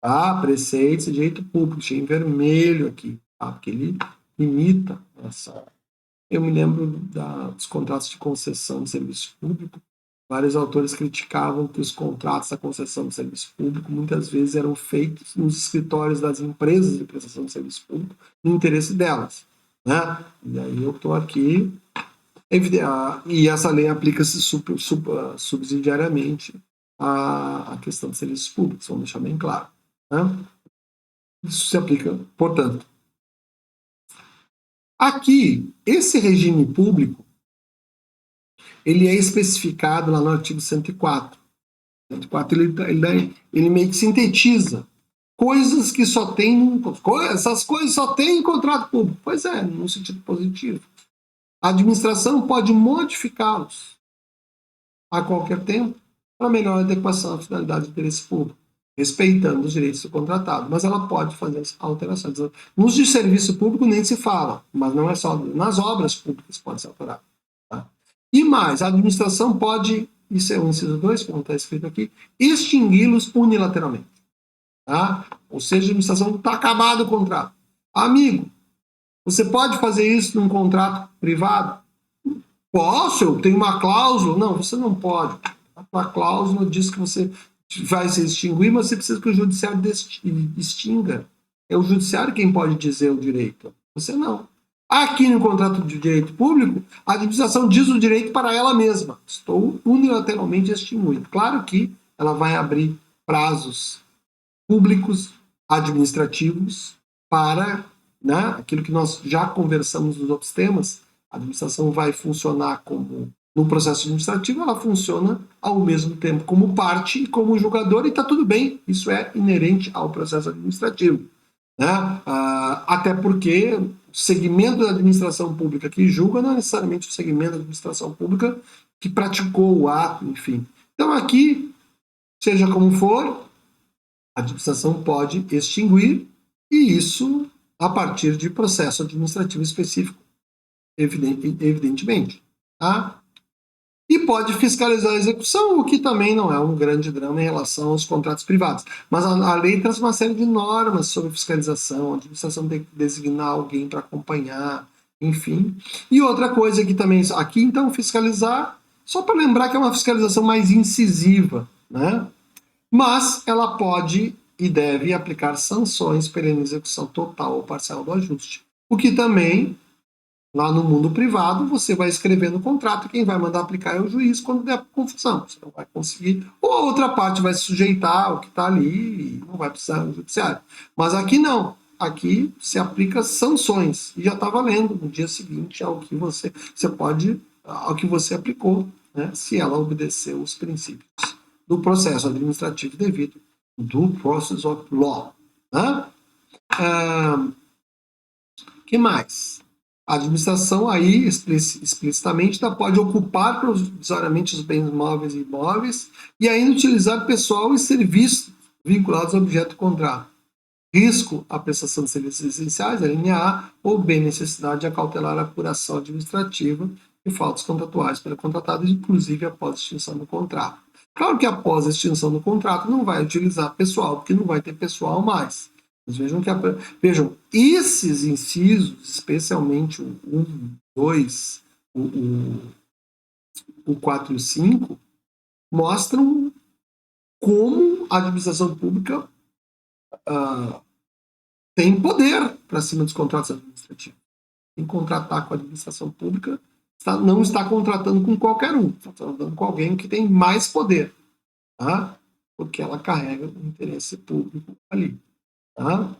tá? Preceitos de direito público, deixei em vermelho aqui, tá? Porque ele limita essa. Eu me lembro dos contratos de concessão de serviço público. Vários autores criticavam que os contratos da concessão de serviço público muitas vezes eram feitos nos escritórios das empresas de prestação de serviço público no interesse delas, né? E aí eu estou aqui, e essa lei aplica-se subsidiariamente à questão de serviços públicos, vamos deixar bem claro, né? Isso se aplica, portanto. Aqui, esse regime público, ele é especificado lá no artigo 104. 104 ele meio que sintetiza coisas que só tem, essas coisas só tem em contrato público. Pois é, no sentido positivo. A administração pode modificá-los a qualquer tempo para melhor adequação à finalidade do interesse público, respeitando os direitos do contratado, mas ela pode fazer alterações. Nos de serviço público nem se fala, mas não é só nas obras públicas pode ser alterado. Tá? E mais, a administração pode, isso é o inciso 2, que não está escrito aqui, extingui-los unilateralmente. Tá? Ou seja, a administração está acabado o contrato. Amigo, você pode fazer isso num contrato privado? Posso, eu tenho uma cláusula. Não, você não pode. A cláusula diz que você vai se extinguir, mas você precisa que o judiciário extinga. É o judiciário quem pode dizer o direito. Você não. Aqui no contrato de direito público, a administração diz o direito para ela mesma. Estou unilateralmente extinguindo. Claro que ela vai abrir prazos públicos, administrativos, para, né, aquilo que nós já conversamos nos outros temas. A administração vai funcionar como, no processo administrativo, ela funciona ao mesmo tempo como parte e como julgador, e está tudo bem, isso é inerente ao processo administrativo. Né? Até porque o segmento da administração pública que julga não é necessariamente o segmento da administração pública que praticou o ato, enfim. Então aqui, seja como for, a administração pode extinguir, e isso a partir de processo administrativo específico, evidentemente. Tá? E pode fiscalizar a execução, o que também não é um grande drama em relação aos contratos privados. Mas a lei traz uma série de normas sobre fiscalização, a administração tem que designar alguém para acompanhar, enfim. E outra coisa que também, aqui então, fiscalizar, só para lembrar que é uma fiscalização mais incisiva, né? Mas ela pode e deve aplicar sanções pela inexecução total ou parcial do ajuste. O que também, lá no mundo privado, você vai escrever no contrato, quem vai mandar aplicar é o juiz quando der confusão. Você não vai conseguir, ou a outra parte vai se sujeitar ao que está ali e não vai precisar do judiciário. Mas aqui não. Aqui se aplica sanções e já está valendo no dia seguinte ao que você aplicou, né, se ela obedeceu os princípios do processo administrativo devido do process of law. Né? Que mais? A administração aí, explicitamente, pode ocupar provisoriamente os bens móveis e imóveis e ainda utilizar pessoal e serviços vinculados ao objeto do contrato. Risco à prestação de serviços essenciais, a linha A, ou B, necessidade de acautelar a apuração administrativa de faltas contratuais pelo contratado, inclusive após a extinção do contrato. Claro que após a extinção do contrato não vai utilizar pessoal, porque não vai ter pessoal mais. Mas vejam, esses incisos, especialmente o 1, 2, o 4 e o 5, mostram como a administração pública tem poder para cima dos contratos administrativos. Quem contratar com a administração pública não está contratando com qualquer um, está contratando com alguém que tem mais poder, tá? Porque ela carrega o interesse público ali. Tá?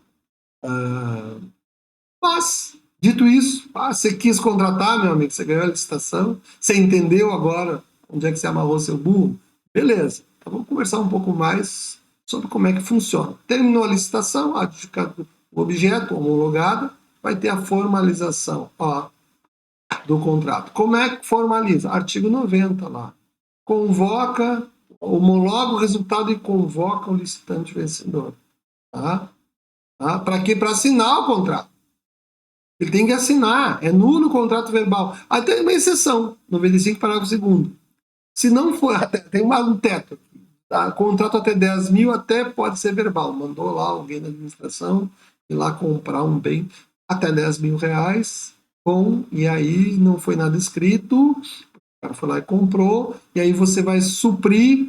Mas, dito isso, você quis contratar, meu amigo, você ganhou a licitação, você entendeu agora onde é que você amarrou seu burro? Beleza, então vamos conversar um pouco mais sobre como é que funciona. Terminou a licitação, adjudicado o objeto homologado, vai ter a formalização. do contrato. Como é que formaliza? Artigo 90 lá. Convoca, homologa o resultado e convoca o licitante vencedor. Tá? Para quê? Para assinar o contrato. Ele tem que assinar. É nulo o contrato verbal. Aí tem uma exceção, 95, parágrafo 2º. Se não for, tem um teto. Tá? Contrato até 10 mil até pode ser verbal. Mandou lá alguém da administração ir lá comprar um bem até 10 mil reais, e aí não foi nada escrito, o cara foi lá e comprou, e aí você vai suprir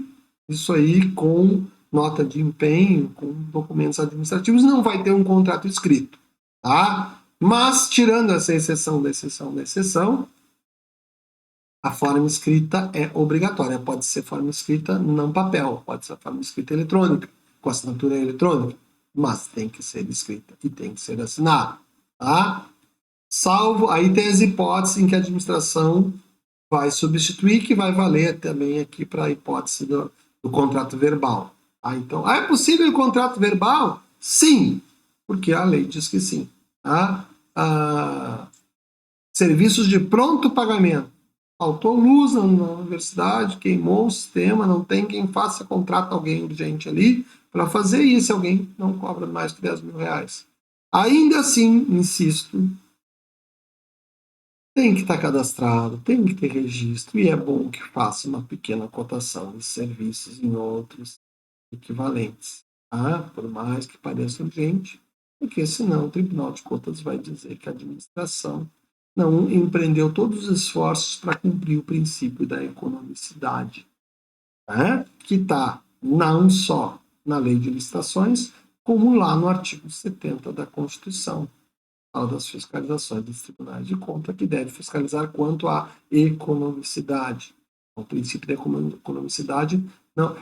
isso aí com nota de empenho, com documentos administrativos, não vai ter um contrato escrito. Tá? Mas, tirando essa exceção da exceção da exceção, a forma escrita é obrigatória. Pode ser forma escrita não papel, pode ser forma escrita eletrônica, com assinatura eletrônica, mas tem que ser escrita e tem que ser assinada. Tá? Salvo, aí tem as hipóteses em que a administração vai substituir, que vai valer também aqui para a hipótese do contrato verbal. Então, é possível o contrato verbal? Sim, porque a lei diz que sim. Tá? Serviços de pronto pagamento. Faltou luz na universidade, queimou o sistema, não tem quem faça, contrata alguém urgente ali para fazer isso, alguém não cobra mais que 10 mil reais. Ainda assim, insisto, tem que estar cadastrado, tem que ter registro, e é bom que faça uma pequena cotação de serviços em outros equivalentes, tá? Por mais que pareça urgente, porque senão o Tribunal de Contas vai dizer que a administração não empreendeu todos os esforços para cumprir o princípio da economicidade, né? Que está não só na Lei de Licitações, como lá no artigo 70 da Constituição, fala das fiscalizações dos tribunais de contas, que deve fiscalizar quanto à economicidade. O princípio da economicidade, não.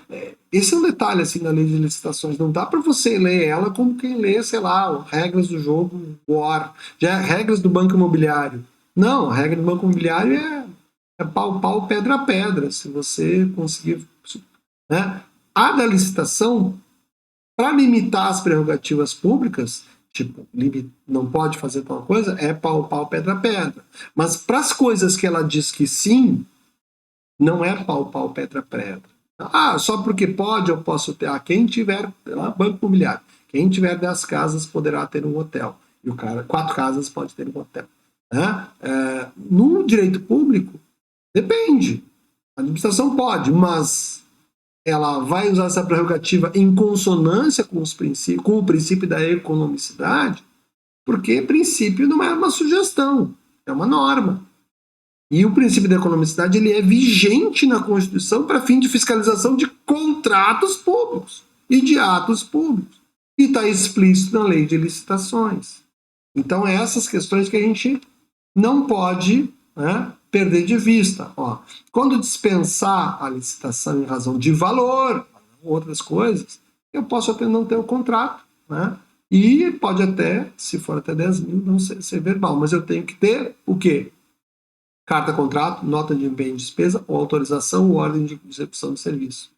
Esse é um detalhe assim na Lei de Licitações, não dá para você ler ela como quem lê, sei lá, regras do jogo War, já regras do Banco Imobiliário. Não, a regra do Banco Imobiliário é pau, pedra, pedra, se você conseguir. Né? A da licitação, para limitar as prerrogativas públicas, tipo, não pode fazer tal coisa, é pau, pedra, pedra. Mas para as coisas que ela diz que sim, não é pau, pedra, pedra. Só porque pode, eu posso ter. Quem tiver, Banco Imobiliário, quem tiver 10 casas poderá ter um hotel. E o cara, 4 casas pode ter um hotel. Né? No direito público, depende. A administração pode, mas ela vai usar essa prerrogativa em consonância com o princípio da economicidade, porque princípio não é uma sugestão, é uma norma. E o princípio da economicidade ele é vigente na Constituição para fim de fiscalização de contratos públicos e de atos públicos. E está explícito na Lei de Licitações. Então, essas questões que a gente não pode, né, perder de vista. Quando dispensar a licitação em razão de valor, outras coisas, eu posso até não ter o contrato, né? E pode até, se for até 10 mil, não ser verbal, mas eu tenho que ter o quê? Carta contrato, nota de empenho e despesa, ou autorização ou ordem de execução de serviço.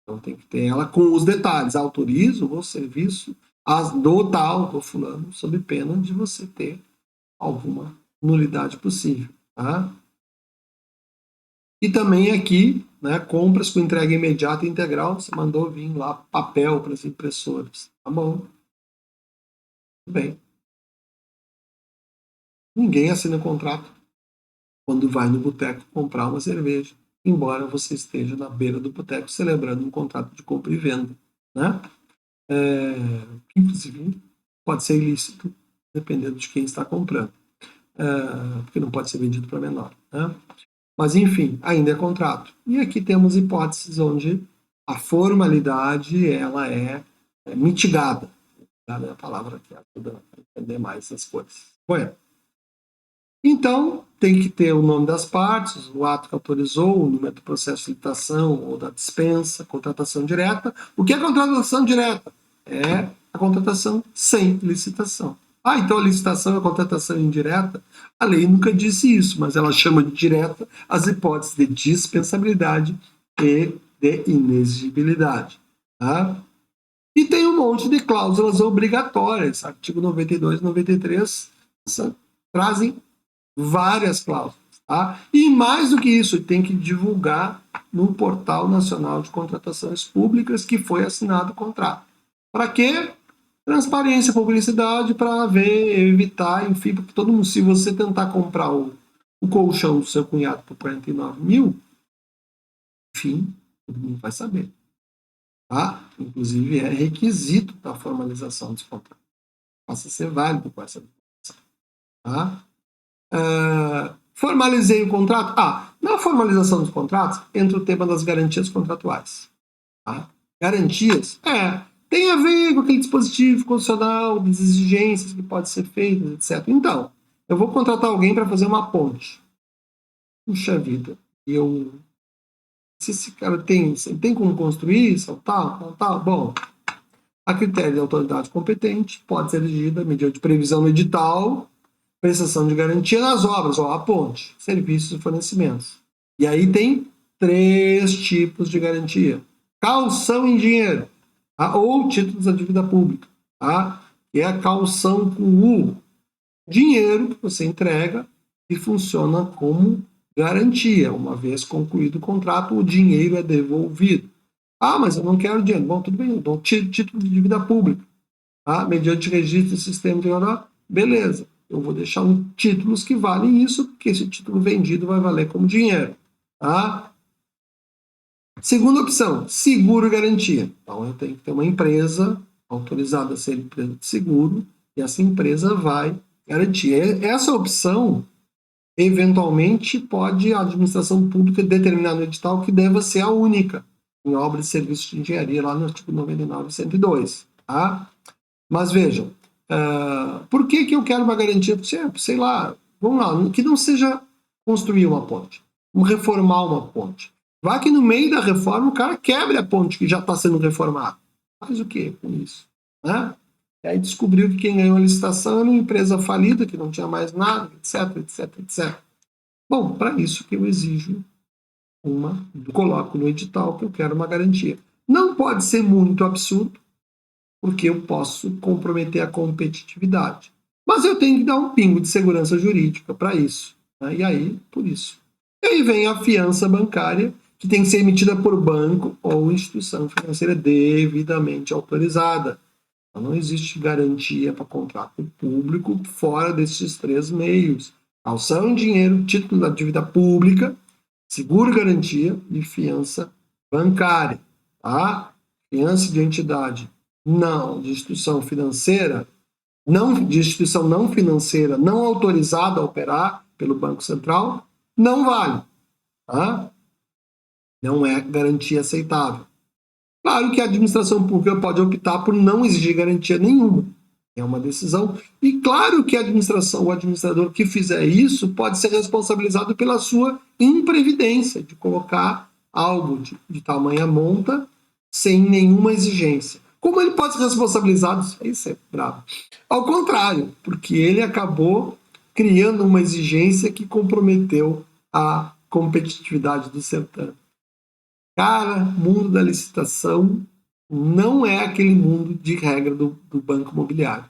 Então tem que ter ela com os detalhes. Autorizo o serviço do fulano, sob pena de você ter alguma nulidade possível. Tá? E também aqui, né, compras com entrega imediata e integral, você mandou vir lá papel para as impressoras. Tá bom. Tudo bem. Ninguém assina contrato quando vai no boteco comprar uma cerveja, embora você esteja na beira do boteco celebrando um contrato de compra e venda. Né? Inclusive, pode ser ilícito, dependendo de quem está comprando. Porque não pode ser vendido para menor. Né? Mas, enfim, ainda é contrato. E aqui temos hipóteses onde a formalidade ela é mitigada. É a palavra que ajuda a entender mais essas coisas. Bueno. Então, tem que ter o nome das partes, o ato que autorizou, o número do processo de licitação ou da dispensa, contratação direta. O que é contratação direta? É a contratação sem licitação. Então a licitação é a contratação indireta? A lei nunca disse isso, mas ela chama de direta as hipóteses de dispensabilidade e de inexigibilidade. Tá? E tem um monte de cláusulas obrigatórias. Artigo 92 e 93 trazem várias cláusulas. Tá? E mais do que isso, tem que divulgar no Portal Nacional de Contratações Públicas que foi assinado o contrato. Para quê? Transparência, publicidade, para evitar, enfim, porque todo mundo, se você tentar comprar o colchão do seu cunhado por 49 mil, enfim, todo mundo vai saber. Tá? Inclusive, é requisito da formalização desse contrato. Passa a ser válido com essa documentação. Tá? Formalizei o contrato? Na formalização dos contratos entra o tema das garantias contratuais. Tá? Garantias, tem a ver com aquele dispositivo constitucional, das exigências que podem ser feitas, etc. Então, eu vou contratar alguém para fazer uma ponte. Puxa vida, se esse cara tem como construir isso, tal, bom, a critério da autoridade competente pode ser exigida mediante previsão no edital, prestação de garantia nas obras, a ponte, serviços e fornecimentos. E aí tem 3 tipos de garantia. Caução em dinheiro, tá? Ou títulos da dívida pública, tá? Que é a caução com o dinheiro que você entrega e funciona como garantia. Uma vez concluído o contrato, o dinheiro é devolvido. Mas eu não quero dinheiro. Bom, tudo bem, eu dou título de dívida pública, tá? Mediante registro do sistema de beleza. Eu vou deixar títulos que valem isso, porque esse título vendido vai valer como dinheiro. Tá? Segunda opção, seguro e garantia. Então, eu tenho que ter uma empresa autorizada a ser empresa de seguro, e essa empresa vai garantir. Essa opção, eventualmente, pode a administração pública determinar no edital que deva ser a única em obras e serviços de engenharia, lá no artigo 99 e 102. Tá? Mas vejam, por que eu quero uma garantia? Sei lá, vamos lá, que não seja construir uma ponte, reformar uma ponte. Vá que no meio da reforma o cara quebre a ponte que já está sendo reformada. Faz o quê com isso? Né? E aí descobriu que quem ganhou a licitação era uma empresa falida, que não tinha mais nada, etc. Bom, para isso que eu exijo coloco no edital que eu quero uma garantia. Não pode ser muito absurdo, porque eu posso comprometer a competitividade. Mas eu tenho que dar um pingo de segurança jurídica para isso. Né? E aí, por isso. E aí vem a fiança bancária, que tem que ser emitida por banco ou instituição financeira devidamente autorizada. Então, não existe garantia para contrato público fora desses 3 meios. Calção em dinheiro, título da dívida pública, seguro garantia e fiança bancária. Tá? Fiança de entidade de instituição financeira, de instituição não financeira, não autorizada a operar pelo Banco Central, não vale. Tá? Não é garantia aceitável. Claro que a administração pública pode optar por não exigir garantia nenhuma. É uma decisão. E claro que o administrador que fizer isso pode ser responsabilizado pela sua imprevidência, de colocar algo de tamanha monta sem nenhuma exigência. Como ele pode ser responsabilizado? Isso é bravo. Ao contrário, porque ele acabou criando uma exigência que comprometeu a competitividade do certame. Cara, mundo da licitação não é aquele mundo de regra do banco imobiliário.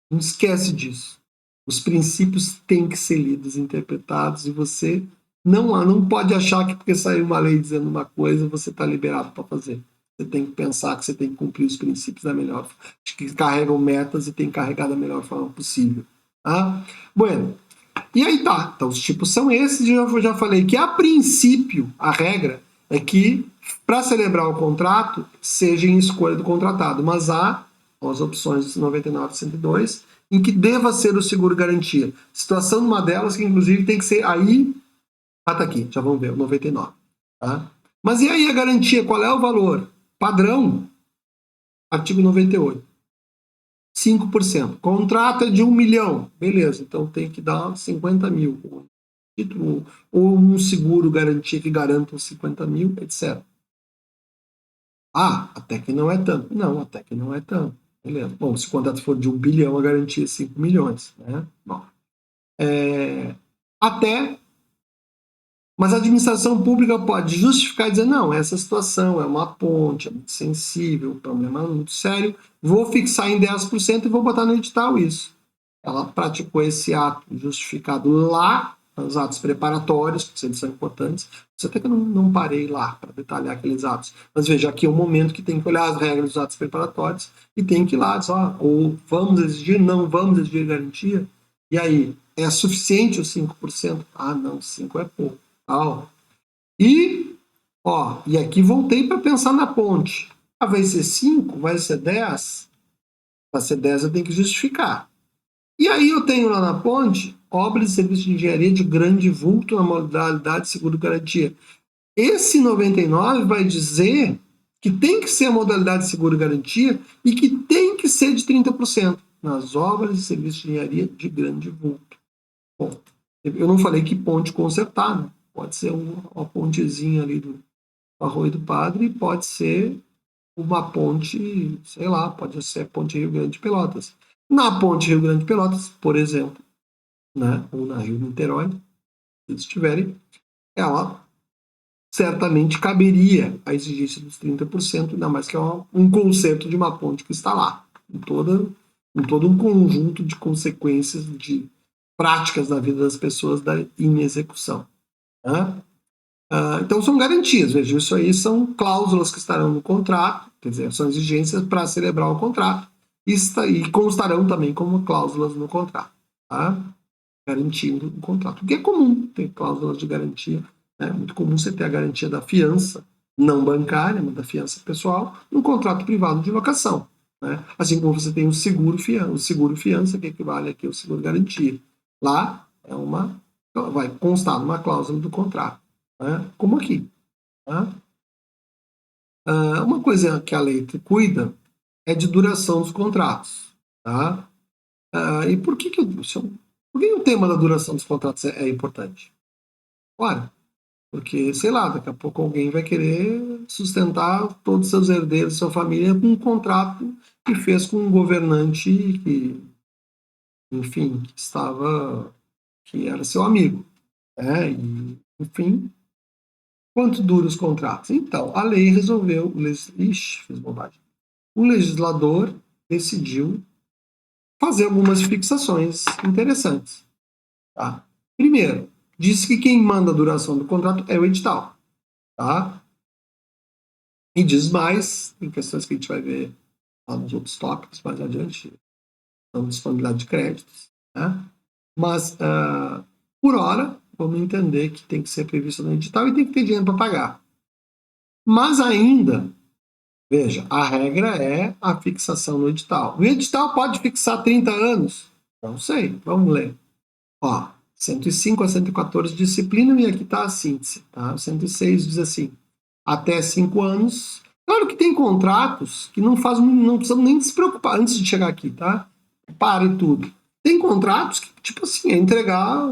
Não esquece disso. Os princípios têm que ser lidos, interpretados, e você não pode achar que porque saiu uma lei dizendo uma coisa, você está liberado para fazer. Você tem que pensar que você tem que cumprir os princípios da melhor forma, que carregam metas e tem que carregar da melhor forma possível. Tá? Bueno, e aí tá. Então os tipos são esses, eu já falei que a princípio a regra é que para celebrar o contrato seja em escolha do contratado, mas há as opções do 99 e 102 em que deva ser o seguro garantia. Situação numa delas que inclusive tem que ser aí, tá aqui, já vamos ver, o 99. Tá? Mas e aí a garantia, qual é o valor? Padrão, artigo 98. 5%. Contrato é de 1 milhão. Beleza, então tem que dar 50 mil. Ou um seguro garantia que garanta os 50 mil, etc. Até que não é tanto. Não, até que não é tanto. Beleza. Bom, se o contrato for de 1 bilhão, a garantia é 5 milhões. Né? Bom, mas a administração pública pode justificar e dizer, não, essa situação é uma ponte, é muito sensível, o problema é muito sério, vou fixar em 10% e vou botar no edital isso. Ela praticou esse ato justificado lá os atos preparatórios, que eles são importantes. Isso até que eu não parei lá para detalhar aqueles atos. Mas veja, aqui é o momento que tem que olhar as regras dos atos preparatórios e tem que ir lá, ou vamos exigir, não vamos exigir garantia. E aí, é suficiente os 5%? Ah, não, 5 é pouco. E aqui voltei para pensar na ponte. Vai ser 5? Vai ser 10? Para ser 10 eu tenho que justificar. E aí eu tenho lá na ponte obras e serviços de engenharia de grande vulto na modalidade seguro-garantia. Esse 99 vai dizer que tem que ser a modalidade seguro-garantia e que tem que ser de 30% nas obras e serviços de engenharia de grande vulto. Bom, eu não falei que ponte consertar, né? Pode ser uma pontezinha ali do Arroio do Padre, pode ser uma ponte, sei lá, pode ser a ponte Rio Grande de Pelotas. Na ponte Rio Grande de Pelotas, por exemplo, né, ou na Rio Niterói, se eles tiverem, ela certamente caberia a exigência dos 30%, ainda mais que é um conceito de uma ponte que está lá, em todo um conjunto de consequências de práticas na vida das pessoas da inexecução. Né? Então são garantias, veja, isso aí são cláusulas que estarão no contrato, quer dizer, são exigências para celebrar o contrato e constarão também como cláusulas no contrato, tá? Garantindo o contrato. O que é comum ter cláusulas de garantia, né? É muito comum você ter a garantia da fiança não bancária, mas da fiança pessoal, no contrato privado de locação. Né? Assim como você tem o seguro fiança, que equivale aqui ao seguro garantia. Lá vai constar numa cláusula do contrato. Né? Como aqui. Tá? Uma coisa que a lei cuida é de duração dos contratos. Tá? E por que o tema da duração dos contratos é importante? Claro, porque, sei lá, daqui a pouco alguém vai querer sustentar todos os seus herdeiros, sua família, com um contrato que fez com um governante que, enfim, que era seu amigo. E, enfim, quanto duram os contratos? Então, a lei resolveu. Fiz bobagem. O legislador decidiu fazer algumas fixações interessantes. Tá? Primeiro, disse que quem manda a duração do contrato é o edital. Tá? E diz mais, em questões que a gente vai ver lá nos outros tópicos mais adiante, então disponibilidade de créditos. Né? Mas, por hora, vamos entender que tem que ser previsto no edital e tem que ter dinheiro para pagar. Mas ainda, veja, a regra é a fixação no edital. O edital pode fixar 30 anos? Não sei, vamos ler. 105 a 114 disciplinam e aqui está a síntese. Tá? O 106 diz assim, até 5 anos. Claro que tem contratos que não precisamos nem se preocupar antes de chegar aqui, tá? Pare tudo. Tem contratos que, tipo assim, é entregar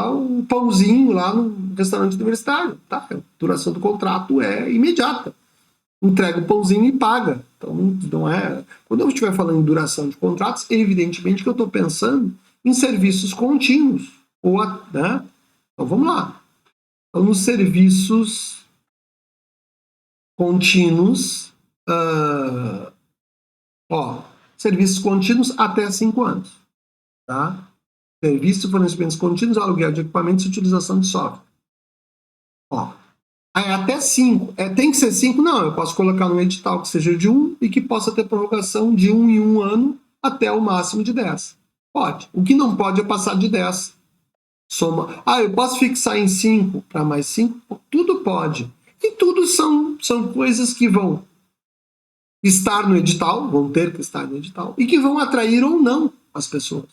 o pãozinho lá no restaurante universitário, tá? A duração do contrato é imediata. Entrega o pãozinho e paga. Então, não é... Quando eu estiver falando em duração de contratos, evidentemente que eu estou pensando em serviços contínuos. Né? Então, vamos lá. Então, nos serviços contínuos, serviços contínuos até 5 anos. Tá? Serviços de fornecimentos contínuos, aluguel de equipamentos e utilização de software. Até 5. Tem que ser 5? Não, eu posso colocar no edital que seja de 1 e que possa ter prorrogação de 1 em 1 ano até o máximo de 10. Pode. O que não pode é passar de 10. Eu posso fixar em 5 para mais 5? Tudo pode. E tudo são coisas que vão estar no edital, vão ter que estar no edital, e que vão atrair ou não as pessoas.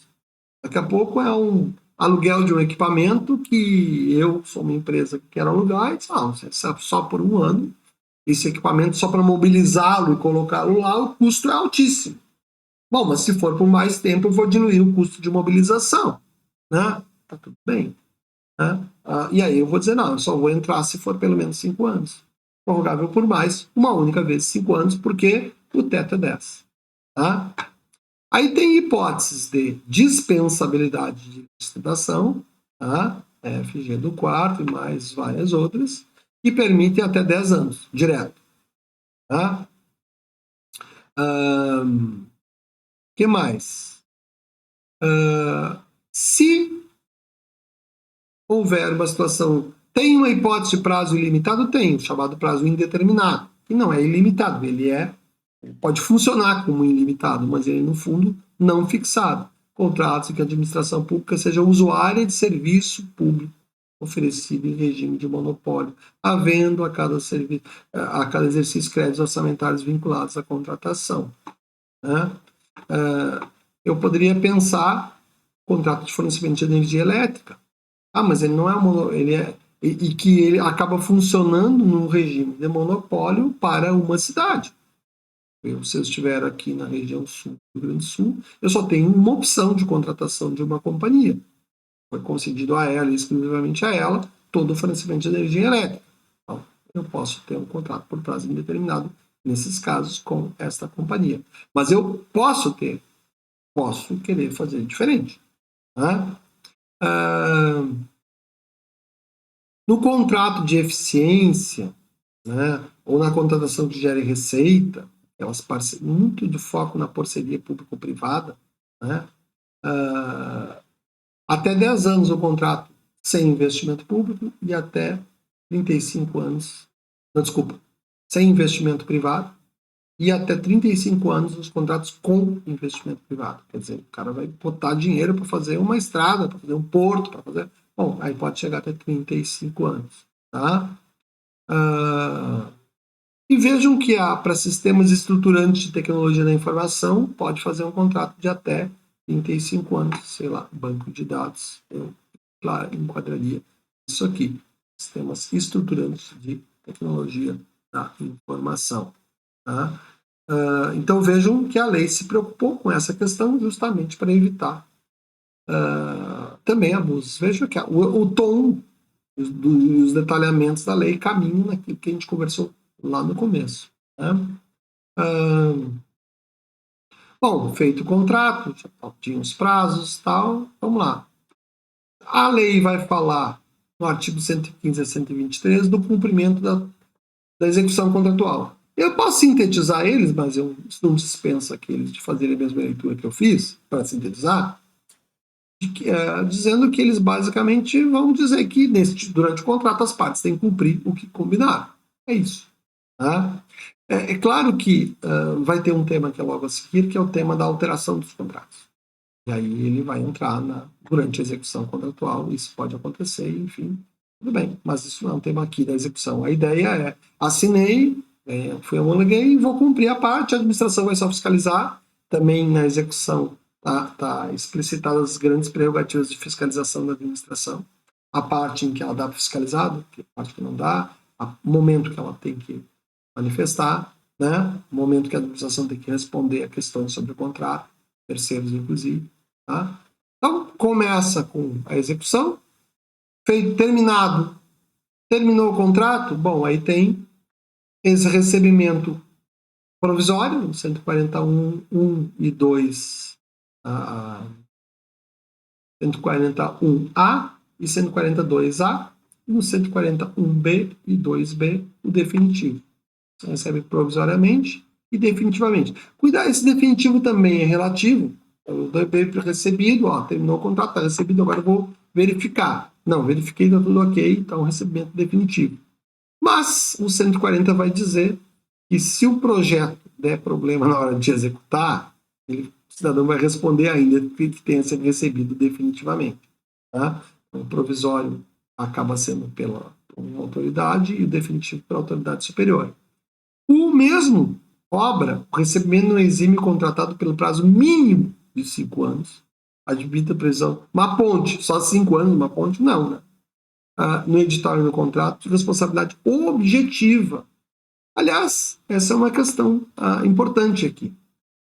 Daqui a pouco é um aluguel de um equipamento que eu sou uma empresa que quero alugar e diz, só por 1 ano, esse equipamento só para mobilizá-lo e colocá-lo lá, o custo é altíssimo. Bom, mas se for por mais tempo, eu vou diluir o custo de mobilização. Né? Tá tudo bem. Né? E aí eu vou dizer, não, eu só vou entrar se for pelo menos 5 anos. Prorrogável por mais, uma única vez 5 anos, porque o teto é 10. Tá? Aí tem hipóteses de dispensabilidade de licitação, tá? FG do quarto e mais várias outras, que permitem até 10 anos, direto. Tá? Que mais? Se houver uma situação, tem uma hipótese de prazo ilimitado? Tem, o chamado prazo indeterminado, que não é ilimitado, ele pode funcionar como ilimitado, mas ele, no fundo, não fixado. Contratos em que a administração pública seja usuária de serviço público oferecido em regime de monopólio, havendo a cada exercício créditos orçamentários vinculados à contratação. Né? Eu poderia pensar contrato de fornecimento de energia elétrica. Mas ele não é e que ele acaba funcionando num regime de monopólio para uma cidade. Se eu estiver aqui na região sul do Rio Grande do Sul, eu só tenho uma opção de contratação de uma companhia. Foi concedido a ela, exclusivamente a ela, todo o fornecimento de energia elétrica. Então, eu posso ter um contrato por prazo indeterminado, nesses casos, com esta companhia. Mas eu posso querer fazer diferente. Né? No contrato de eficiência, né, ou na contratação que gere receita, muito de foco na parceria público-privada, né, até 10 anos o contrato sem investimento público e até 35 anos, sem investimento privado e até 35 anos os contratos com investimento privado. Quer dizer, o cara vai botar dinheiro para fazer uma estrada, para fazer um porto, para fazer... Bom, aí pode chegar até 35 anos. Tá? E vejam que para sistemas estruturantes de tecnologia da informação, pode fazer um contrato de até 35 anos, sei lá, banco de dados. Eu, claro, enquadraria isso aqui. Sistemas estruturantes de tecnologia da informação. Tá? Então vejam que a lei se preocupou com essa questão justamente para evitar também abusos. Vejam que o tom dos detalhamentos da lei caminham naquilo que a gente conversou lá no começo. Né? Bom, feito o contrato, já tinha os prazos e tal, vamos lá. A lei vai falar no artigo 115 a 123 do cumprimento da execução contratual. Eu posso sintetizar eles, mas eu não dispenso aqueles de fazerem a mesma leitura que eu fiz para sintetizar, dizendo que eles basicamente vão dizer que durante o contrato as partes têm que cumprir o que combinaram. É isso. Tá? É claro que vai ter um tema que é logo a seguir, que é o tema da alteração dos contratos. E aí ele vai entrar durante a execução contratual, isso pode acontecer, enfim, tudo bem. Mas isso não é um tema aqui da execução. A ideia é, assinei, homologuei e vou cumprir a parte, a administração vai só fiscalizar. Também na execução está explicitadas as grandes prerrogativas de fiscalização da administração. A parte em que ela dá para fiscalizado, a parte que não dá, o momento que ela tem que manifestar, né? O momento que a administração tem que responder a questões sobre o contrato, terceiros inclusive. Tá? Então, começa com a execução, terminou o contrato, bom, aí tem esse recebimento provisório, 141.1 e 2, 141A e 142A, e no 141B e 2B, o definitivo. Você recebe provisoriamente e definitivamente. Cuidado, esse definitivo também é relativo. O DB recebido, terminou o contrato, está recebido, agora eu vou verificar. Não, verifiquei, está tudo ok, então recebimento definitivo. Mas o 140 vai dizer que se o projeto der problema na hora de executar, o cidadão vai responder ainda que tenha sido recebido definitivamente. Tá? O provisório acaba sendo pela uma autoridade e o definitivo pela autoridade superior. O mesmo obra, o recebimento não exime contratado pelo prazo mínimo de 5 anos, admite a previsão. Uma ponte, só 5 anos, uma ponte, não, né? No edital e no contrato, de responsabilidade objetiva. Aliás, essa é uma questão importante aqui.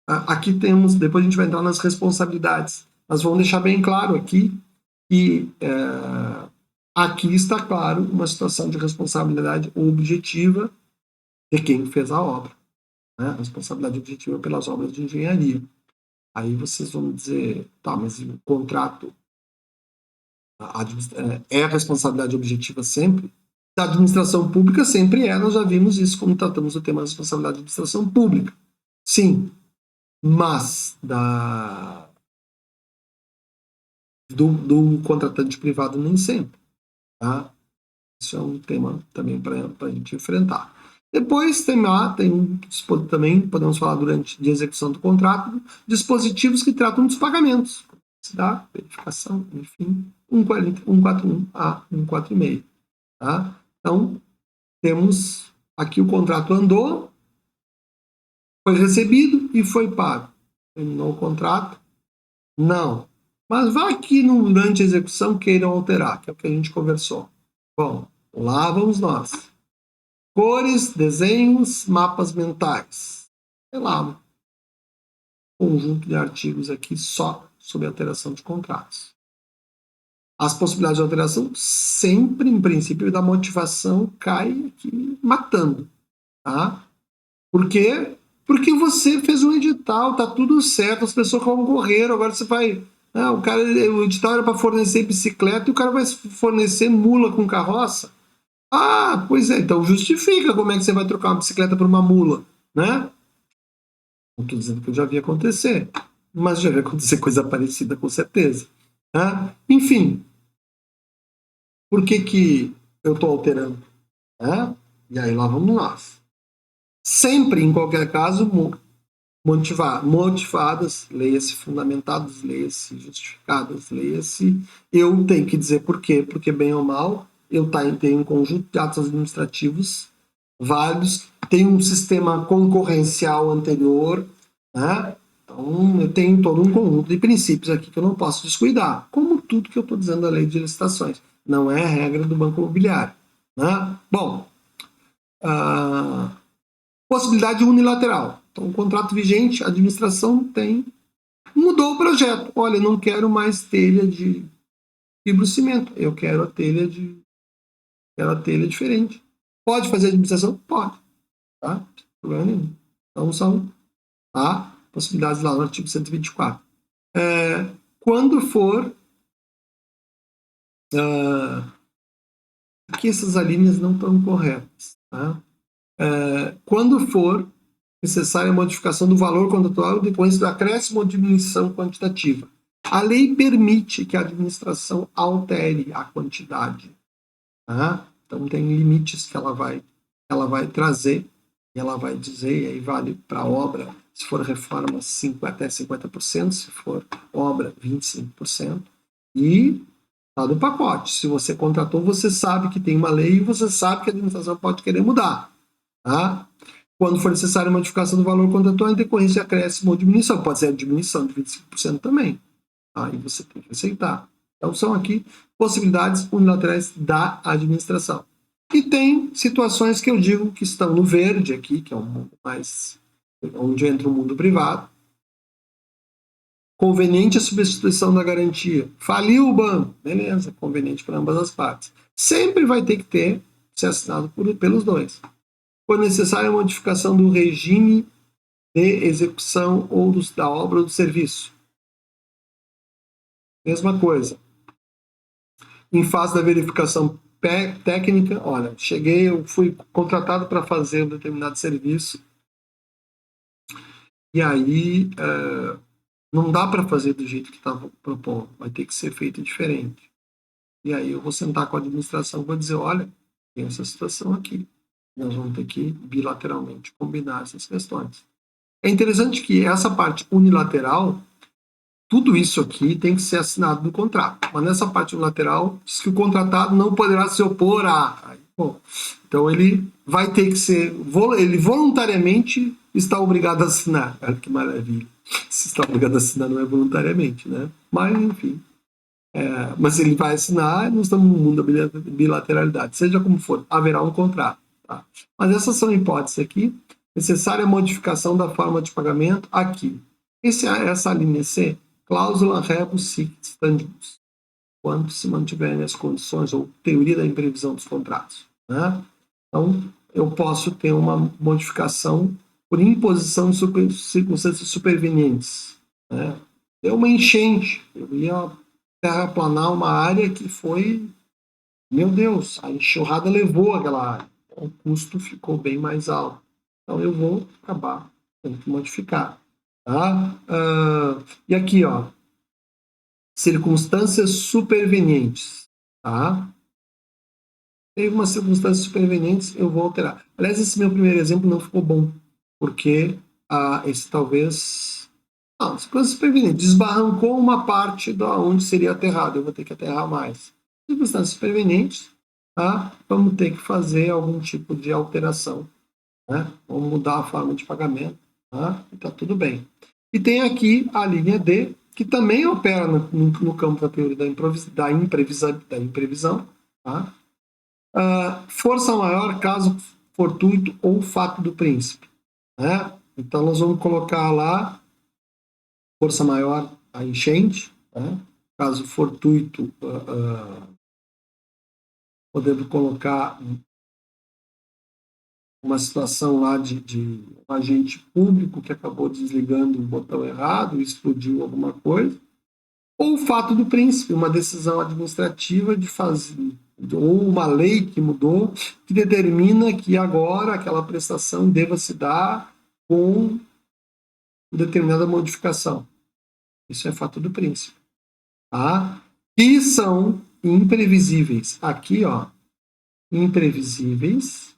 Aqui temos, depois a gente vai entrar nas responsabilidades, mas vamos deixar bem claro aqui que aqui está claro uma situação de responsabilidade objetiva de quem fez a obra. Né? Responsabilidade objetiva pelas obras de engenharia. Aí vocês vão dizer, tá, mas o contrato é a responsabilidade objetiva sempre? Da administração pública sempre é, nós já vimos isso quando tratamos do tema da responsabilidade da administração pública. Sim, mas do contratante privado nem sempre. Tá? Isso é um tema também para a gente enfrentar. Depois tem lá, também podemos falar durante de execução do contrato, dispositivos que tratam dos pagamentos, da verificação, enfim, 141 a 146. Tá? Então, temos aqui o contrato andou, foi recebido e foi pago. Terminou o contrato? Não. Mas vai que durante a execução queiram alterar, que é o que a gente conversou. Bom, lá vamos nós. Cores, desenhos, mapas mentais. Sei lá, um conjunto de artigos aqui só sobre alteração de contratos. As possibilidades de alteração sempre, em princípio, da motivação cai aqui matando. Tá? Por quê? Porque você fez um edital, tá tudo certo, as pessoas concorreram, agora você vai. O edital era para fornecer bicicleta e o cara vai fornecer mula com carroça. Ah, pois é, então justifica como é que você vai trocar uma bicicleta por uma mula, né? Não estou dizendo que eu já vi acontecer, mas já vi acontecer coisa parecida com certeza. Né? Enfim, por que eu estou alterando? Né? E aí lá vamos nós. Sempre, em qualquer caso, motivadas, leia-se fundamentadas, leia-se justificadas, leia-se. Eu tenho que dizer por quê, porque bem ou mal, eu tenho um conjunto de atos administrativos válidos, tenho um sistema concorrencial anterior, né? Então, eu tenho todo um conjunto de princípios aqui que eu não posso descuidar, como tudo que eu estou dizendo da lei de licitações. Não é a regra do Banco Imobiliário. Né? Bom, possibilidade unilateral. Então, o contrato vigente, a administração mudou o projeto. Olha, não quero mais telha de fibrocimento, eu quero a telha diferente. Pode fazer a administração? Pode. Tá? Não tem problema nenhum. Então, são possibilidades lá no artigo 124. Quando for. Aqui essas alíneas não estão corretas. Tá? Quando for necessária a modificação do valor contratual depois do acréscimo ou diminuição quantitativa. A lei permite que a administração altere a quantidade. Tá? Então, tem limites que ela vai trazer, e ela vai dizer, e aí vale para obra, se for reforma, até 50%, se for obra, 25%, e está do pacote. Se você contratou, você sabe que tem uma lei e você sabe que a administração pode querer mudar. Tá? Quando for necessária a modificação do valor contratual em decorrência de acréscimo ou diminuição, pode ser a diminuição de 25% também. Aí você tem que aceitar. Então, são aqui possibilidades unilaterais da administração. E tem situações que eu digo que estão no verde aqui, que é um mundo mais onde entra o mundo privado. Conveniente a substituição da garantia. Faliu o banco. Beleza, conveniente para ambas as partes. Sempre vai ter que ser assinado pelos dois. For necessária a modificação do regime de execução ou da obra ou do serviço. Mesma coisa. Em fase da verificação técnica, olha, eu fui contratado para fazer um determinado serviço e aí não dá para fazer do jeito que estava propondo, vai ter que ser feito diferente. E aí eu vou sentar com a administração e vou dizer, olha, tem essa situação aqui, nós vamos ter que bilateralmente combinar essas questões. É interessante que essa parte unilateral, tudo isso aqui tem que ser assinado no contrato. Mas nessa parte unilateral, diz que o contratado não poderá se opor a. Bom, então ele vai ter que ser. Ele voluntariamente está obrigado a assinar. Olha que maravilha. Se está obrigado a assinar, não é voluntariamente, né? Mas, enfim. Mas ele vai assinar, nós estamos no mundo da bilateralidade. Seja como for, haverá um contrato. Tá? Mas essas são hipóteses aqui. Necessária modificação da forma de pagamento aqui. Essa linha C, cláusula rebus sic stantibus, quando se mantiverem as condições, ou teoria da imprevisão dos contratos. Né? Então, eu posso ter uma modificação por imposição de circunstâncias supervenientes. Né? Deu uma enchente, eu ia terraplanar uma área que foi, meu Deus, a enxurrada levou aquela área. O custo ficou bem mais alto. Então, eu vou acabar tendo que modificar. Tá? E aqui, ó, circunstâncias supervenientes. Tá? Teve umas circunstâncias supervenientes, eu vou alterar. Aliás, esse meu primeiro exemplo não ficou bom, porque esse talvez... Não, circunstâncias supervenientes. Desbarrancou uma parte da onde seria aterrado, eu vou ter que aterrar mais. Circunstâncias supervenientes, tá? Vamos ter que fazer algum tipo de alteração, né? Vamos mudar a forma de pagamento, tá? E tá tudo bem. E tem aqui a linha D, que também opera no campo da teoria da imprevisão, tá? Força maior, caso fortuito ou fato do príncipe, né? Então nós vamos colocar lá força maior, a enchente, né? Caso fortuito, podemos colocar uma situação lá de um agente público que acabou desligando um botão errado e explodiu alguma coisa, ou o fato do príncipe, uma decisão administrativa de fazer, ou uma lei que mudou, que determina que agora aquela prestação deva se dar com determinada modificação. Isso é fato do príncipe. Tá? E são imprevisíveis. Aqui, ó, imprevisíveis,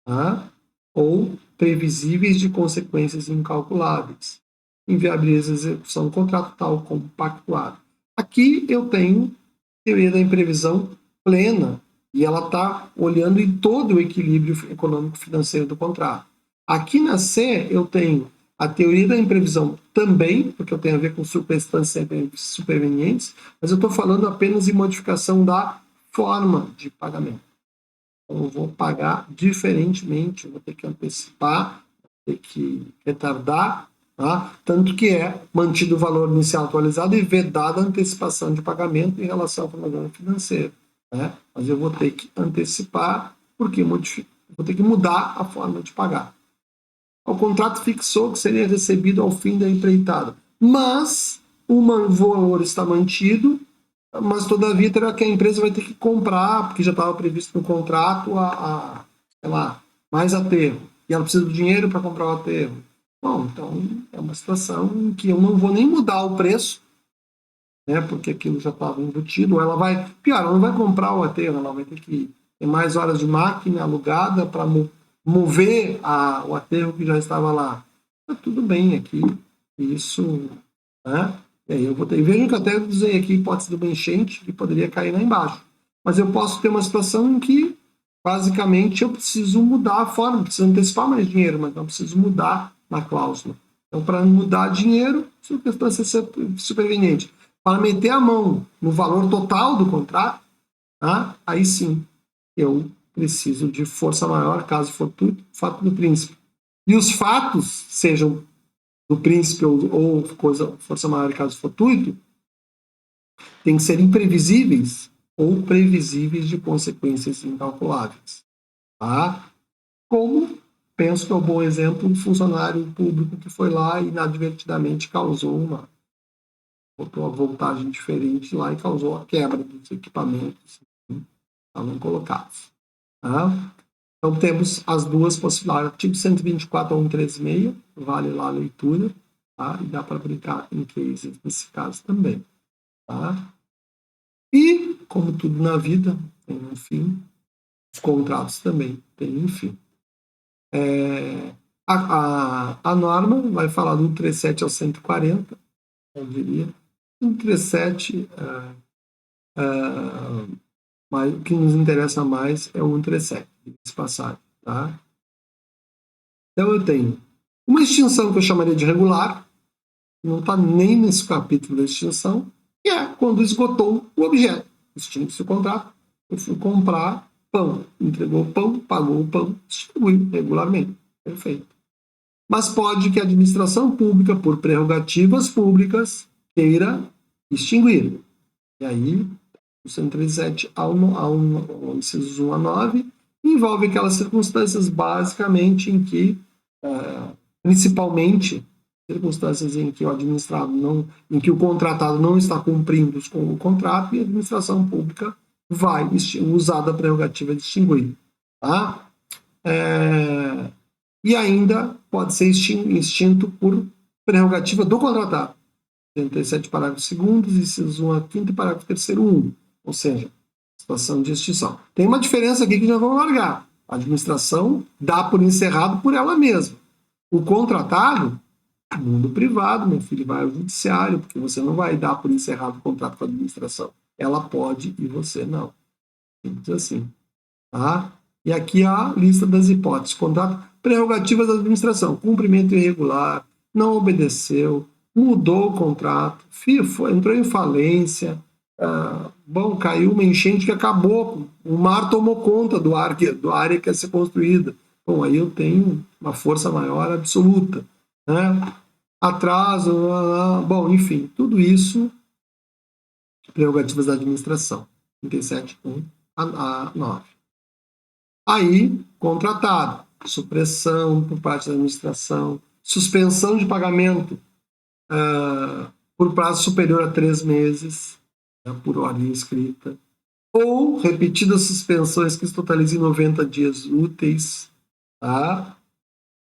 tá? Ou previsíveis de consequências incalculáveis. Inviabiliza a execução do contrato tal como pactuado. Aqui eu tenho teoria da imprevisão plena e ela está olhando em todo o equilíbrio econômico-financeiro do contrato. Aqui na C eu tenho a teoria da imprevisão também, porque eu tenho a ver com circunstâncias supervenientes, mas eu estou falando apenas em modificação da forma de pagamento. Então, eu vou pagar diferentemente, vou ter que antecipar, vou ter que retardar, tá? Tanto que é mantido o valor inicial atualizado e vedada a antecipação de pagamento em relação ao cronograma financeiro, né? Mas eu vou ter que antecipar, porque vou ter que mudar a forma de pagar. O contrato fixou que seria recebido ao fim da empreitada, mas o valor está mantido, mas todavia terá que a empresa vai ter que comprar, porque já estava previsto no contrato, sei lá, mais aterro. E ela precisa do dinheiro para comprar o aterro. Bom, então é uma situação em que eu não vou nem mudar o preço, né, porque aquilo já estava embutido. Ou ela vai, pior, ela não vai comprar o aterro, ela vai ter que ter mais horas de máquina alugada para mover o aterro que já estava lá. Tá tudo bem aqui, isso, né? E aí eu vou ter, vejam que eu até usei aqui hipótese de uma enchente que poderia cair lá embaixo. Mas eu posso ter uma situação em que, basicamente, eu preciso mudar a forma, preciso antecipar mais dinheiro, mas não preciso mudar na cláusula. Então, para mudar dinheiro, circunstância superveniente. Para meter a mão no valor total do contrato, tá? Aí sim, eu preciso de força maior, caso fortuito, fato do príncipe. E os fatos, sejam do príncipe ou força maior, caso fortuito, tem que ser imprevisíveis ou previsíveis de consequências incalculáveis. Tá? Como, penso que é um bom exemplo, um funcionário público que foi lá e inadvertidamente causou botou uma voltagem diferente lá e causou a quebra dos equipamentos que estavam colocados. Tá? Então, temos as duas possibilidades. Artigo 124 a 136, vale lá a leitura, tá? E dá para brincar em cases nesse caso também. Tá? E, como tudo na vida, tem um fim, os contratos também têm um fim. A norma vai falar do 137 ao 140, eu diria. 137, mas o que nos interessa mais é o 137, esse passagem, tá? Então eu tenho uma extinção que eu chamaria de regular, que não está nem nesse capítulo da extinção, que é quando esgotou o objeto. Extingue-se o contrato, eu fui comprar pão, entregou o pão, pagou o pão, distribuiu regularmente. Perfeito. Mas pode que a administração pública, por prerrogativas públicas, queira extinguir. E aí, o 137 ao incisos 1 a 9, envolve aquelas circunstâncias basicamente em que, principalmente, circunstâncias em que o administrado não, em que o contratado não está cumprindo com o contrato e a administração pública vai usar da prerrogativa de extinguir. Tá? E ainda pode ser extinto por prerrogativa do contratado. 37 parágrafos 2º, incisos 1 a 5º e parágrafo 3º 1. Ou seja, situação de extinção. Tem uma diferença aqui que já vamos largar. A administração dá por encerrado por ela mesma. O contratado, mundo privado, meu filho, vai ao judiciário, porque você não vai dar por encerrado o contrato com a administração. Ela pode e você não. Simples assim. Tá? E aqui a lista das hipóteses. Contrato, prerrogativas da administração. Cumprimento irregular, não obedeceu, mudou o contrato, entrou em falência, caiu uma enchente que acabou, o mar tomou conta da área que ia ser construída. Bom, aí eu tenho uma força maior absoluta. Né? Atraso, bom, enfim, tudo isso, prerrogativas da administração. 37.1 a 9. Aí, contratado, supressão por parte da administração, suspensão de pagamento por prazo superior a 3 meses, por ordem escrita, ou repetidas suspensões que totalizem 90 dias úteis, tá?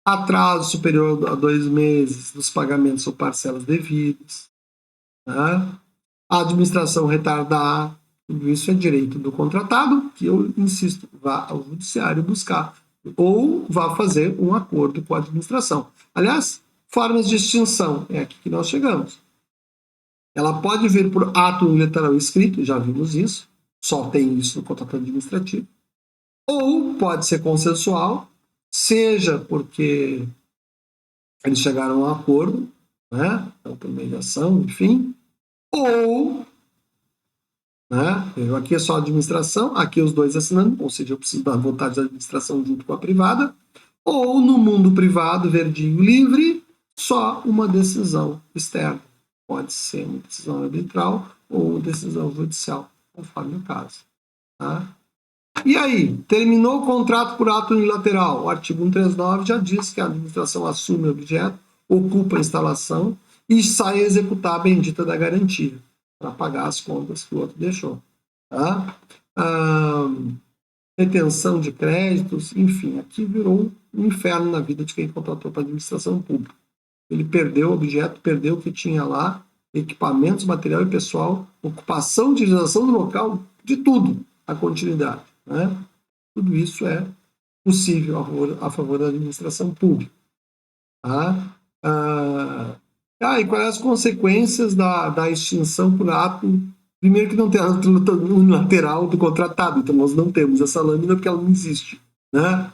Atraso superior a 2 meses dos pagamentos ou parcelas devidas, tá? A administração retardar, tudo isso é direito do contratado, que eu insisto, vá ao judiciário buscar, ou vá fazer um acordo com a administração. Aliás, formas de extinção, é aqui que nós chegamos. Ela pode vir por ato unilateral escrito, já vimos isso, só tem isso no contrato administrativo, ou pode ser consensual, seja porque eles chegaram a um acordo, né, então por mediação, enfim, ou, né, aqui é só a administração, aqui os dois assinando, ou seja, eu preciso da vontade da administração junto com a privada, ou no mundo privado, verdinho livre, só uma decisão externa. Pode ser uma decisão arbitral ou uma decisão judicial, conforme o caso. Tá? E aí, terminou o contrato por ato unilateral. O artigo 139 já diz que a administração assume o objeto, ocupa a instalação e sai a executar a bendita da garantia para pagar as contas que o outro deixou. Tá? Retenção de créditos, enfim, aqui virou um inferno na vida de quem contratou para a administração pública. Ele perdeu o objeto, perdeu o que tinha lá, equipamentos, material e pessoal, ocupação, utilização do local, de tudo, a continuidade. Né? Tudo isso é possível a favor da administração pública. Tá? E quais as consequências da extinção por ato? Primeiro que não tem ato unilateral do contratado, então nós não temos essa lâmina porque ela não existe. Né?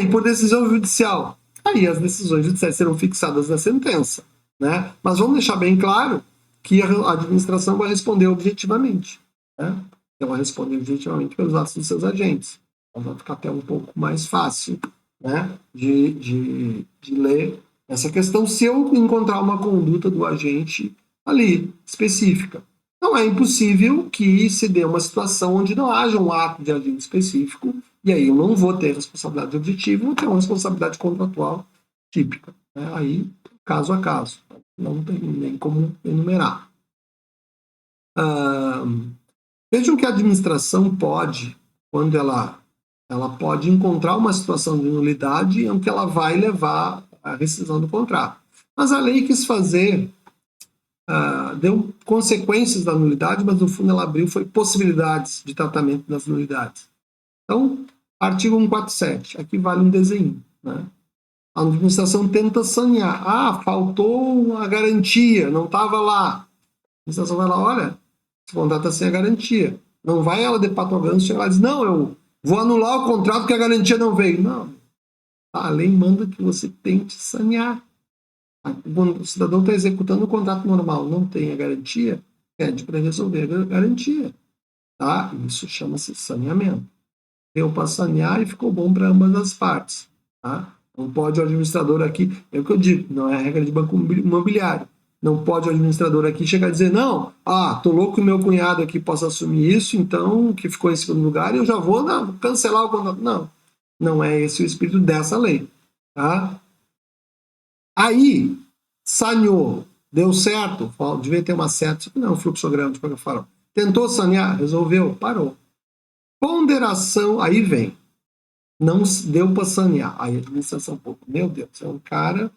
E por decisão judicial. Aí as decisões judiciais serão fixadas na sentença. Né? Mas vamos deixar bem claro que a administração vai responder objetivamente. Né? Ela vai responder objetivamente pelos atos dos seus agentes. Então vai ficar até um pouco mais fácil, né, de ler essa questão se eu encontrar uma conduta do agente ali, específica. Não é impossível que se dê uma situação onde não haja um ato de agente específico, e aí eu não vou ter responsabilidade objetiva, vou ter uma responsabilidade contratual típica. Né? Aí, caso a caso. Não tem nem como enumerar. Vejam que a administração pode, quando ela pode encontrar uma situação de nulidade em que ela vai levar à rescisão do contrato. Mas a lei quis fazer, deu consequências da nulidade, mas no fundo ela abriu foi possibilidades de tratamento das nulidades. Então, artigo 147, aqui vale um desenho. Né? A administração tenta sanear. Faltou a garantia, não estava lá. A administração vai lá, olha, esse contrato está sem a garantia. Não vai ela de pato ganso chegar lá e diz, não, eu vou anular o contrato porque a garantia não veio. Não. A lei manda que você tente sanear. Quando o cidadão está executando o contrato normal, não tem a garantia, pede para resolver a garantia. Tá? Isso chama-se saneamento. Deu para sanear e ficou bom para ambas as partes. Tá? Não pode o administrador aqui, é o que eu digo, não é a regra de banco imobiliário. Não pode o administrador aqui chegar e dizer, não, tô louco que meu cunhado aqui possa assumir isso, então, que ficou em segundo lugar, e eu já vou cancelar o contrato. Não, não é esse o espírito dessa lei. Tá? Aí, saneou, deu certo, devia ter uma seta, não, fluxograma de qualquer forma. Tentou sanear, resolveu, parou. Ponderação, aí vem. Não deu para sanear. Aí a administração, meu Deus, é um cara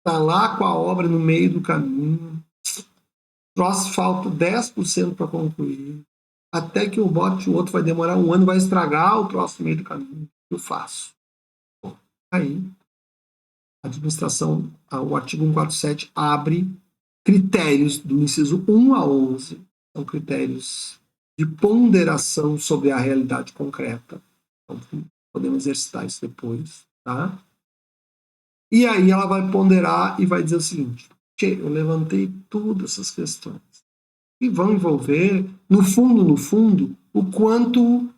está lá com a obra no meio do caminho, troço falta 10% para concluir, até que eu bote, o outro vai demorar um ano, vai estragar o próximo meio do caminho. Eu faço. Aí, a administração, o artigo 147 abre critérios do inciso 1 a 11, são critérios de ponderação sobre a realidade concreta. Então, podemos exercitar isso depois, tá? E aí ela vai ponderar e vai dizer o seguinte: eu levantei todas essas questões e vão envolver, no fundo, o quanto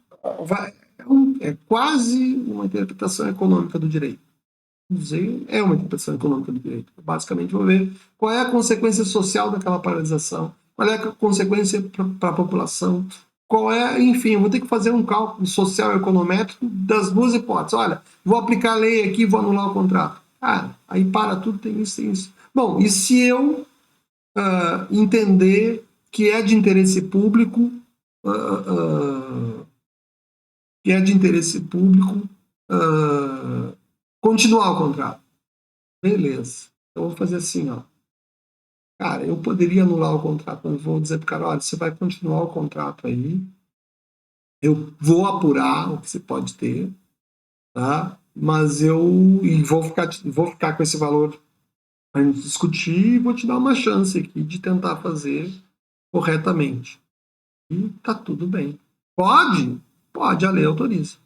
é quase uma interpretação econômica do direito. Dizer, é uma interpretação econômica do direito. Basicamente, vou ver qual é a consequência social daquela paralisação, qual é a consequência para a população, qual é, enfim, eu vou ter que fazer um cálculo social e econométrico das duas hipóteses. Olha, vou aplicar a lei aqui, vou anular o contrato. Cara, aí para tudo, tem isso, tem isso. Bom, e se eu entender que é de interesse público, continuar o contrato. Beleza. Eu vou fazer assim, ó. Cara, eu poderia anular o contrato, mas vou dizer pro cara, olha, você vai continuar o contrato aí, eu vou apurar o que você pode ter, tá? Mas vou ficar com esse valor para gente discutir e vou te dar uma chance aqui de tentar fazer corretamente. E tá tudo bem. Pode? Pode, a lei autoriza.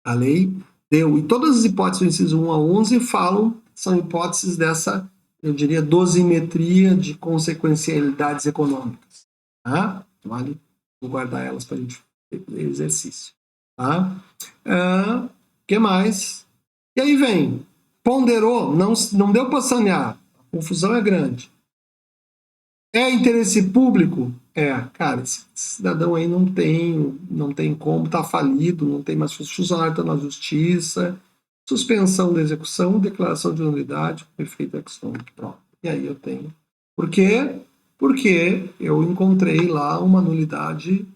A lei deu. E todas as hipóteses do inciso 1 a 11 são hipóteses dessa, eu diria, dosimetria de consequencialidades econômicas. Tá? Vale guardar elas para a gente fazer exercício. Tá? Que mais? E aí vem, ponderou, não deu para sanear, a confusão é grande. É interesse público? Cara, esse cidadão aí não tem como, tá falido, não tem mais funcionário, tá na justiça, suspensão da execução, declaração de nulidade, efeito ex-tunc, pronto. E aí eu tenho. Por quê? Porque eu encontrei lá uma nulidade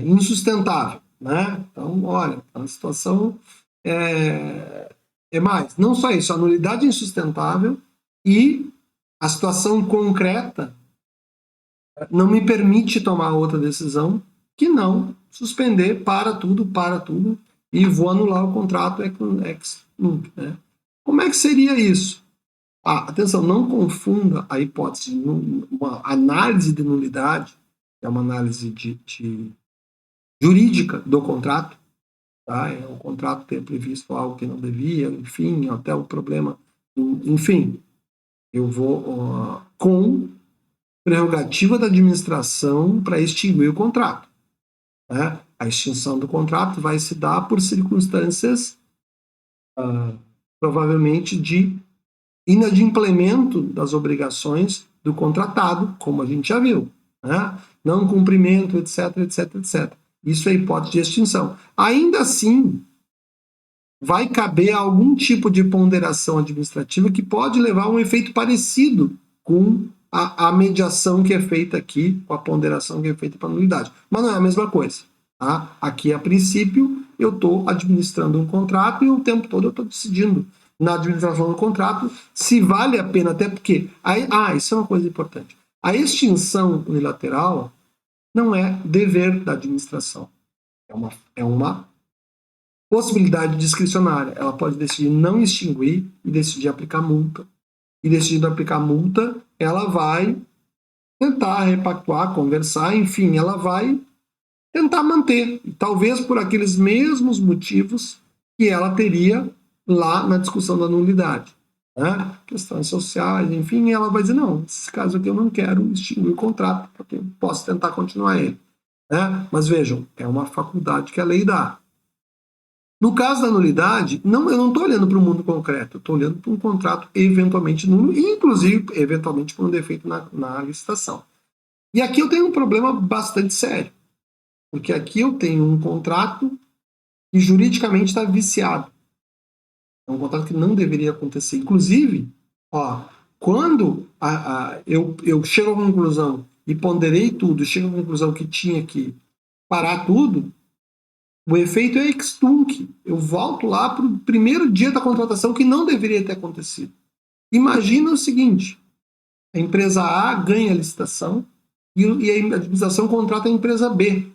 insustentável, né? Então, olha, a situação é mais. Não só isso, a nulidade é insustentável e a situação concreta não me permite tomar outra decisão que não suspender para tudo e vou anular o contrato ex-nunc, né? Como é que seria isso? Atenção, não confunda a hipótese, uma análise de nulidade, é uma análise de jurídica do contrato, tá? É o contrato ter previsto algo que não devia, enfim, até o problema, enfim, eu vou com prerrogativa da administração para extinguir o contrato. Né? A extinção do contrato vai se dar por circunstâncias provavelmente de inadimplemento das obrigações do contratado, como a gente já viu. Né? Não cumprimento, etc, etc, etc. Isso é hipótese de extinção. Ainda assim, vai caber algum tipo de ponderação administrativa que pode levar a um efeito parecido com a mediação que é feita aqui, com a ponderação que é feita para a nulidade. Mas não é a mesma coisa. Tá? Aqui, a princípio, eu estou administrando um contrato e o tempo todo eu estou decidindo na administração do contrato se vale a pena, até porque... isso é uma coisa importante. A extinção unilateral não é dever da administração. É uma possibilidade discricionária. Ela pode decidir não extinguir e decidir aplicar multa. E decidindo aplicar multa, ela vai tentar repactuar, conversar, enfim, ela vai tentar manter, talvez por aqueles mesmos motivos que ela teria lá na discussão da nulidade. Né? Questões sociais, enfim, ela vai dizer, não, nesse caso aqui eu não quero extinguir o contrato, porque eu posso tentar continuar ele. Né? Mas vejam, é uma faculdade que a lei dá. No caso da nulidade, eu não estou olhando para o mundo concreto, eu estou olhando para um contrato eventualmente nulo, inclusive, eventualmente, por um defeito na licitação. E aqui eu tenho um problema bastante sério, porque aqui eu tenho um contrato que juridicamente está viciado. É um contrato que não deveria acontecer. Inclusive, quando eu chego à conclusão e ponderei tudo, chego à conclusão que tinha que parar tudo, o efeito é ex-tunc. Eu volto lá para o primeiro dia da contratação que não deveria ter acontecido. Imagina o seguinte, a empresa A ganha a licitação, e a administração contrata a empresa B.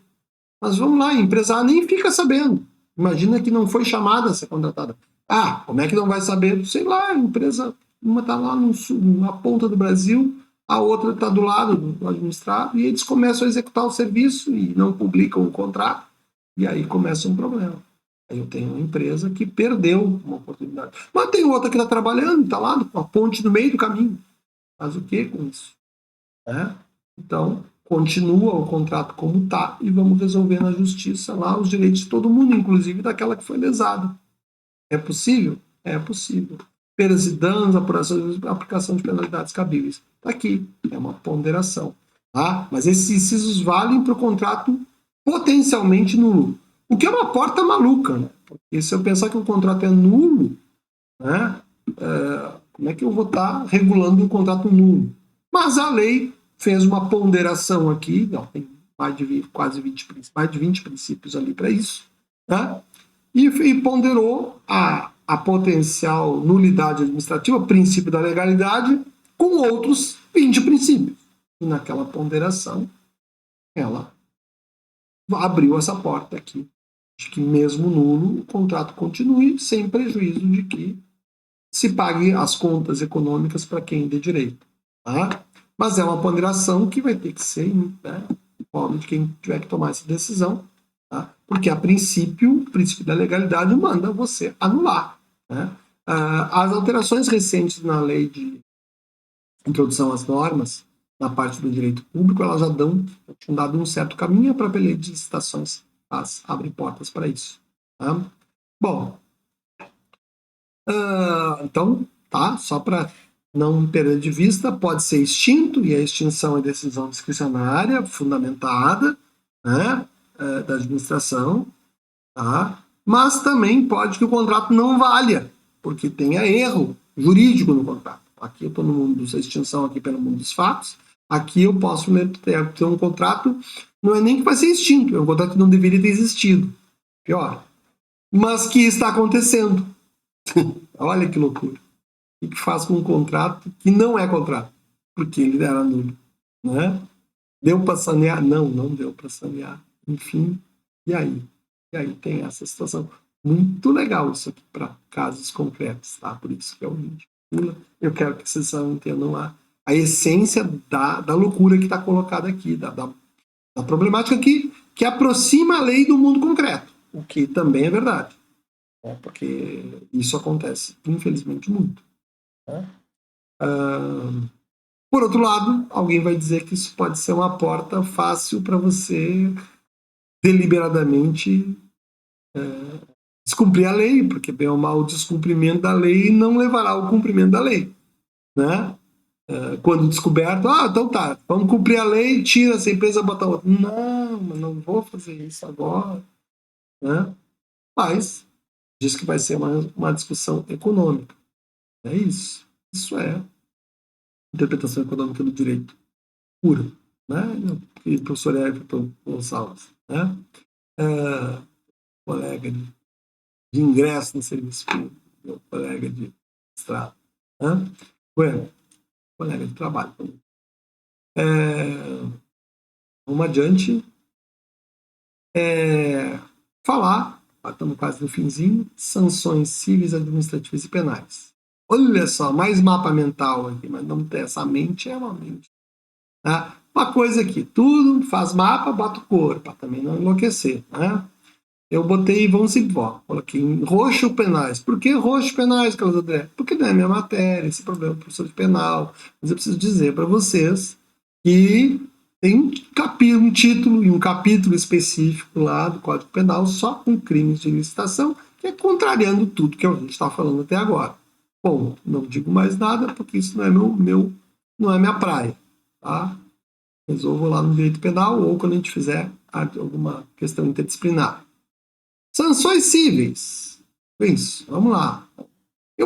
Mas vamos lá, a empresa A nem fica sabendo. Imagina que não foi chamada a ser contratada. Ah, como é que não vai saber? Sei lá, a empresa, uma está lá no sul, na ponta do Brasil, a outra está do lado do administrado, e eles começam a executar o serviço e não publicam o contrato, e aí começa um problema. Aí eu tenho uma empresa que perdeu uma oportunidade. Mas tem outra que está trabalhando, está lá com a ponte no meio do caminho. Faz o que com isso? Então, continua o contrato como está e vamos resolver na justiça lá os direitos de todo mundo, inclusive daquela que foi lesada. É possível? É possível. Perdas e danos, apuração, aplicação de penalidades cabíveis. Está aqui, é uma ponderação. Tá? Mas esses incisos valem para o contrato potencialmente nulo. O que é uma porta maluca, né? Porque se eu pensar que o contrato é nulo, né, como é que eu vou estar regulando um contrato nulo? Mas a lei fez uma ponderação aqui, não, tem mais de 20 princípios ali para isso, né? E ponderou a potencial nulidade administrativa, princípio da legalidade, com outros 20 princípios. E naquela ponderação, ela abriu essa porta aqui, de que mesmo nulo, o contrato continue sem prejuízo de que se pague as contas econômicas para quem dê direito. Tá? Mas é uma ponderação que vai ter que ser, né, de quem tiver que tomar essa decisão, tá? Porque a princípio, o princípio da legalidade manda você anular. Né? As alterações recentes na lei de introdução às normas, na parte do direito público, elas já tinham dado um certo caminho. A própria lei de licitações abre portas para isso. Tá? Bom, então, tá, só para não perder de vista, pode ser extinto, e a extinção é decisão discricionária, fundamentada, né, da administração, tá? Mas também pode que o contrato não valha, porque tenha erro jurídico no contrato. Aqui eu estou no mundo da extinção, aqui pelo mundo dos fatos, aqui eu posso ter um contrato, não é nem que vai ser extinto, é um contrato que não deveria ter existido, pior, mas que está acontecendo. Olha que loucura. O que faz com um contrato que não é contrato? Porque ele era nulo. Né? Deu para sanear? Não, não deu para sanear. Enfim, e aí? E aí tem essa situação. Muito legal isso aqui para casos concretos, tá? Por isso que é o vídeo. Eu quero que vocês entendam a essência da loucura que está colocada aqui, da problemática que aproxima a lei do mundo concreto, o que também é verdade. Porque isso acontece, infelizmente, muito. Por outro lado, alguém vai dizer que isso pode ser uma porta fácil para você deliberadamente descumprir a lei, porque bem ou mal o descumprimento da lei não levará ao cumprimento da lei. Né? Quando descoberto, então tá, vamos cumprir a lei, tira essa empresa, bota outra. Não vou fazer isso agora. Né? Mas diz que vai ser uma discussão econômica. É isso. Isso é interpretação econômica do direito pura. Né? E professor Everton Gonçalves, né? Colega de ingresso no serviço público, meu colega de estrada. Né? Bueno, colega de trabalho. Vamos adiante. Falar, estamos quase no finzinho, sanções cíveis, administrativas e penais. Olha só, mais mapa mental aqui, mas não tem essa mente, é uma mente. Tá? Uma coisa aqui, tudo faz mapa, bota o cor, para também não enlouquecer. Né? Eu botei, vamos embora, coloquei em roxo penais. Por que roxo penais, Carlos André? Porque não é minha matéria, esse problema do professor de penal. Mas eu preciso dizer para vocês que tem um título e um capítulo específico lá do Código Penal só com crimes de licitação, que é contrariando tudo que a gente está falando até agora. Bom, não digo mais nada, porque isso não é não é minha praia. Tá? Resolvo lá no direito penal ou quando a gente fizer alguma questão interdisciplinar. Sanções cíveis. Isso, vamos lá.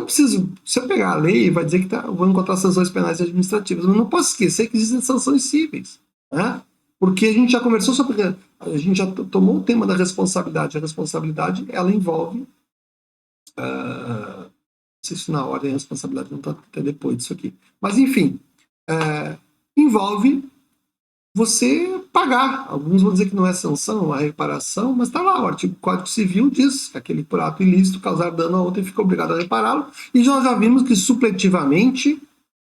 Se eu pegar a lei, vai dizer que eu vou encontrar sanções penais e administrativas, mas não posso esquecer que existem sanções cíveis. Né? Porque a gente já conversou sobre. A gente já tomou o tema da responsabilidade. A responsabilidade, ela envolve. Não sei se na ordem a responsabilidade não está até depois disso aqui. Mas, enfim, envolve você pagar. Alguns vão dizer que não é sanção, é uma reparação, mas está lá, o artigo do Código Civil diz que aquele por ato ilícito causar dano a outrem fica obrigado a repará-lo, e nós já vimos que supletivamente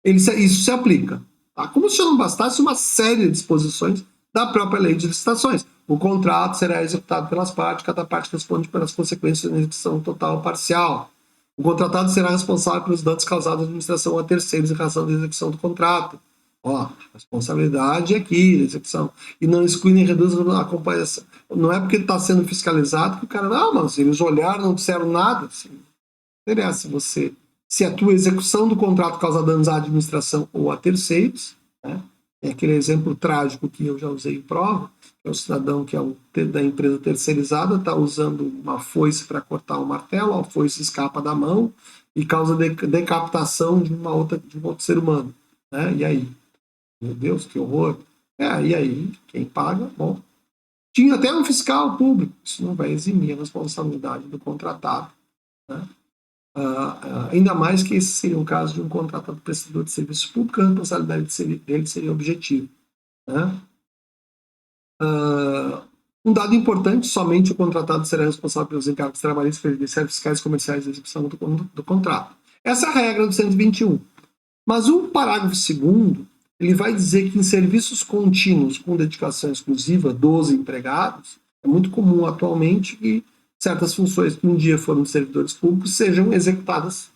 isso se aplica. Tá? Como se não bastasse uma série de disposições da própria lei de licitações. O contrato será executado pelas partes, cada parte responde pelas consequências da execução total ou parcial. O contratado será responsável pelos danos causados à administração ou a terceiros em razão da execução do contrato. Ó, responsabilidade aqui, execução. E não exclui nem reduz a acompanhação. Não é porque ele está sendo fiscalizado que o cara, não, mas eles olharam, não disseram nada. Assim, não interessa se a tua execução do contrato causa danos à administração ou a terceiros, né? É aquele exemplo trágico que eu já usei em prova, que é o cidadão que é da empresa terceirizada, está usando uma foice para cortar o martelo, a foice escapa da mão e causa decapitação de um outro ser humano. Né? E aí? Meu Deus, que horror. E aí, quem paga? Bom, tinha até um fiscal público. Isso não vai eximir a responsabilidade do contratado. Né? Ainda mais que esse seria um caso de um contratado prestador de serviço público, a responsabilidade dele seria objetiva. Né? Um dado importante, somente o contratado será responsável pelos encargos trabalhistas, previdenciários, fiscais, comerciais e execução do contrato. Essa é a regra do 121. Mas o parágrafo 2º, ele vai dizer que em serviços contínuos com dedicação exclusiva dos empregados, é muito comum atualmente que certas funções que um dia foram de servidores públicos sejam executadas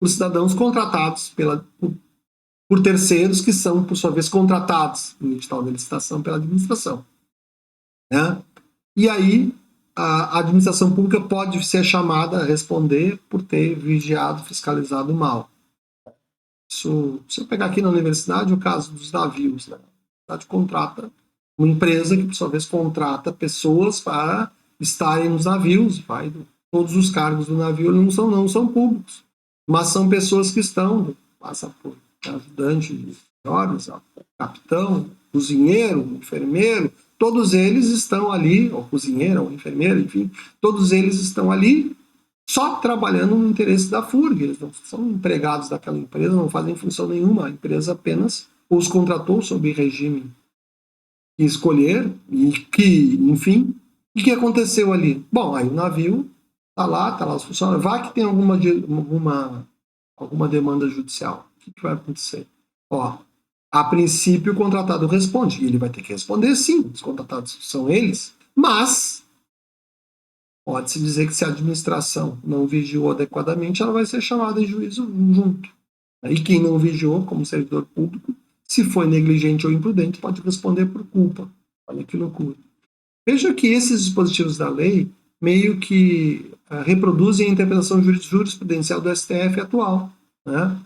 por cidadãos contratados por terceiros que são, por sua vez, contratados em edital de licitação pela administração. Né? E aí, a administração pública pode ser chamada a responder por ter vigiado, fiscalizado mal. Isso, se eu pegar aqui na universidade, o caso dos navios, né? A universidade contrata uma empresa que, por sua vez, contrata pessoas para estarem nos navios, todos os cargos do navio não são públicos, mas são pessoas que estão, passa por ajudante de senhores, capitão, cozinheiro, enfermeiro, todos eles estão ali, ou cozinheiro, ou enfermeiro, enfim, todos eles estão ali só trabalhando no interesse da FURG. Eles não são empregados daquela empresa, não fazem função nenhuma. A empresa apenas os contratou sob regime que escolher e que, enfim, o que aconteceu ali? Bom, aí o navio está lá os funcionários. Vai que tem alguma demanda judicial. O que vai acontecer? Ó, a princípio o contratado responde, e ele vai ter que responder sim, os contratados são eles, mas pode-se dizer que se a administração não vigiou adequadamente, ela vai ser chamada em juízo junto. E quem não vigiou, como servidor público, se foi negligente ou imprudente, pode responder por culpa. Olha que loucura. Veja que esses dispositivos da lei meio que reproduzem a interpretação jurisprudencial do STF atual, né?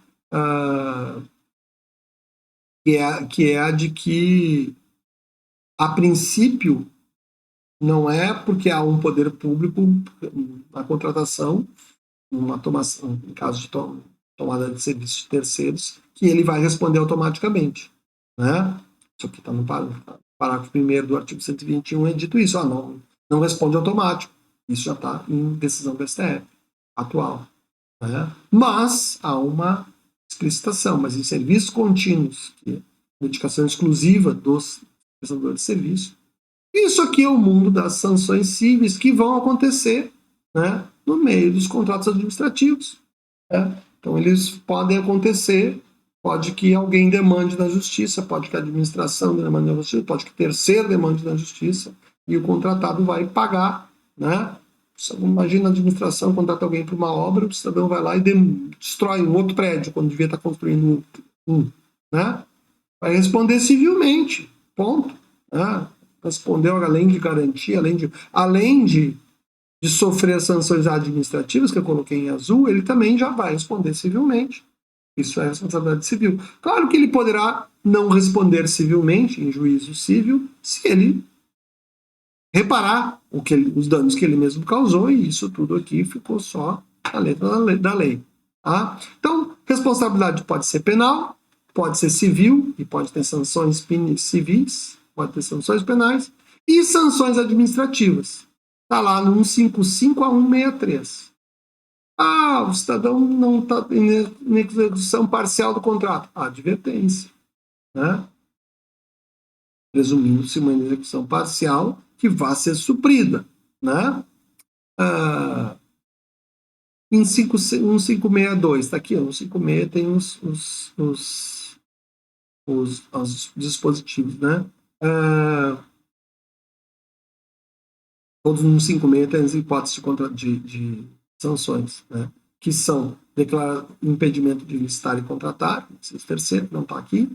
Que é a de que, a princípio, não é porque há um poder público na contratação, em caso de tomada de serviços de terceiros, que ele vai responder automaticamente. Né? Isso aqui está no parágrafo 1º do artigo 121, é dito isso, não responde automático. Isso já está em decisão do STF atual. Né? Mas há uma explicitação, mas em serviços contínuos, que é dedicação exclusiva dos prestadores de serviço, isso aqui é o mundo das sanções cíveis que vão acontecer, né, no meio dos contratos administrativos. Né? Então, eles podem acontecer, pode que alguém demande na justiça, pode que a administração demande na justiça, pode que terceiro demande na justiça, e o contratado vai pagar. Né? Imagina a administração contrata alguém para uma obra, o cidadão vai lá e destrói um outro prédio, quando devia estar construindo um. Né? Vai responder civilmente, ponto. Né? Respondeu além de garantia, além de sofrer sanções administrativas, que eu coloquei em azul, ele também já vai responder civilmente. Isso é responsabilidade civil. Claro que ele poderá não responder civilmente, em juízo civil, se ele reparar os danos que ele mesmo causou, e isso tudo aqui ficou só na letra da lei. Tá? Então, responsabilidade pode ser penal, pode ser civil, e pode ter sanções civis, pode ter sanções penais, e sanções administrativas. Está lá no 155 a 163. O cidadão não está em execução parcial do contrato. Advertência. Né? presumindo-se uma execução parcial que vá ser suprida, né? Em 1562, está aqui, no 156 tem os dispositivos, né? Todos no 156 tem as hipóteses de sanções, né? Que são declarar impedimento de licitar e contratar, esse terceiro, não está aqui,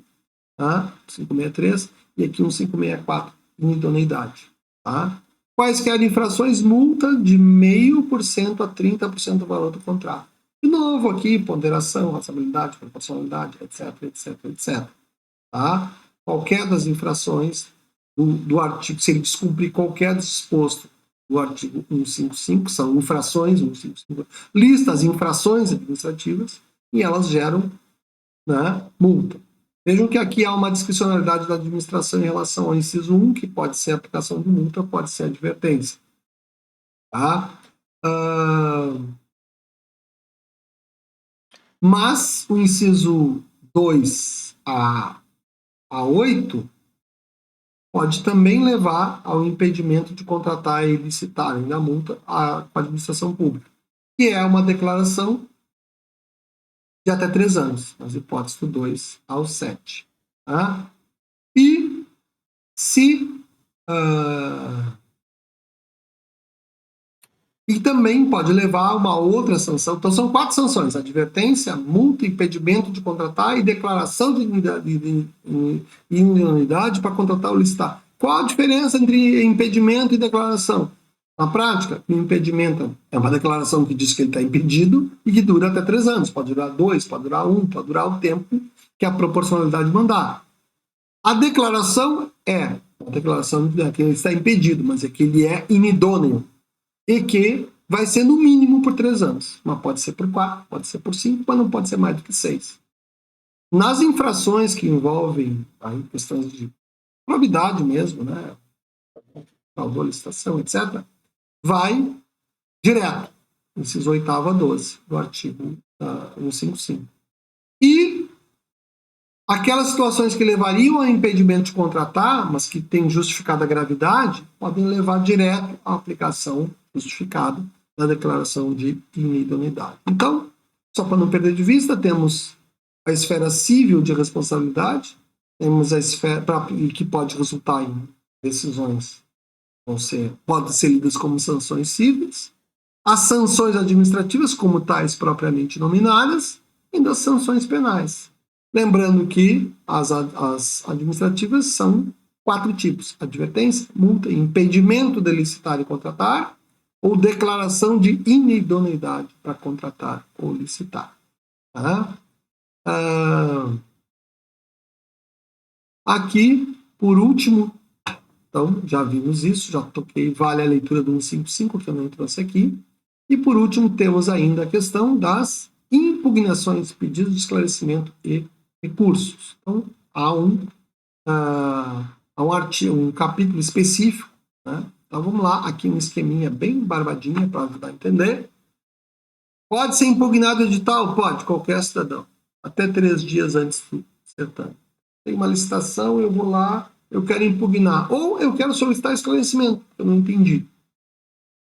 tá? 563, e aqui um 564, inidoneidade, tá? Quaisquer infrações, multa de 0,5% a 30% do valor do contrato. De novo aqui, ponderação, razoabilidade, proporcionalidade, etc, etc, etc. Tá? Qualquer das infrações do artigo, se ele descumprir qualquer disposto do artigo 155, são infrações, 155, lista as infrações administrativas e elas geram, né, multa. Vejam que aqui há uma discricionalidade da administração em relação ao inciso 1, que pode ser aplicação de multa, pode ser advertência. Tá? Mas o inciso 2 a 8 pode também levar ao impedimento de contratar e licitar ainda multa com a administração pública, que é uma declaração de até 3 anos, nas hipóteses do 2 ao 7. Tá? E se e também pode levar a uma outra sanção. Então, são 4 sanções: advertência, multa, impedimento de contratar e declaração de inunidade para contratar ou licitar. Qual a diferença entre impedimento e declaração? Na prática, o impedimento é uma declaração que diz que ele está impedido e que dura até 3 anos. Pode durar 2, pode durar 1, pode durar o tempo que a proporcionalidade mandar. A declaração é a declaração de que ele está impedido, mas é que ele é inidôneo. E que vai ser no mínimo por 3 anos. Mas pode ser por 4, pode ser por 5, mas não pode ser mais do que 6. Nas infrações que envolvem aí, questões de probidade mesmo, né? Fraudou, licitação, etc., vai direto, inciso 8º a 12 do artigo 155. E aquelas situações que levariam a impedimento de contratar, mas que têm justificada gravidade, podem levar direto à aplicação justificada da declaração de inidoneidade. Então, só para não perder de vista, temos a esfera civil de responsabilidade, temos a esfera que pode resultar em decisões, podem ser lidas como sanções cíveis, as sanções administrativas, como tais propriamente nominadas, e das sanções penais. Lembrando que as administrativas são 4 tipos: advertência, multa, impedimento de licitar e contratar, ou declaração de inidoneidade para contratar ou licitar. Tá? Aqui, por último, então já vimos isso, já toquei, vale a leitura do 155, que eu não trouxe aqui. E por último, temos ainda a questão das impugnações, pedidos de esclarecimento e recursos. Então, há um capítulo específico, né? Então, vamos lá, aqui um esqueminha bem barbadinha para ajudar a entender. Pode ser impugnado o edital? Pode, qualquer cidadão, até 3 dias antes do certame. Tem uma licitação, eu vou lá, eu quero impugnar, ou eu quero solicitar esclarecimento, eu não entendi.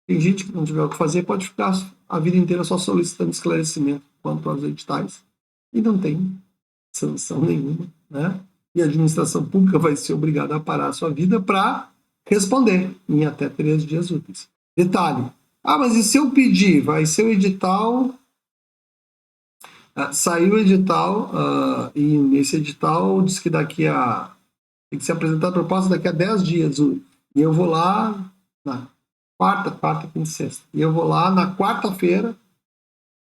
Tem gente que não tiver o que fazer, pode ficar a vida inteira só solicitando esclarecimento quanto aos editais, e não tem sanção nenhuma, né? E a administração pública vai ser obrigada a parar a sua vida para responder em até 3 dias úteis. Detalhe: mas e se eu pedir? Vai ser o edital, saiu o edital, e nesse edital diz que tem que ser apresentada a proposta daqui a 10 dias, e eu vou lá na quarta, quinta, sexta, e eu vou lá na quarta-feira,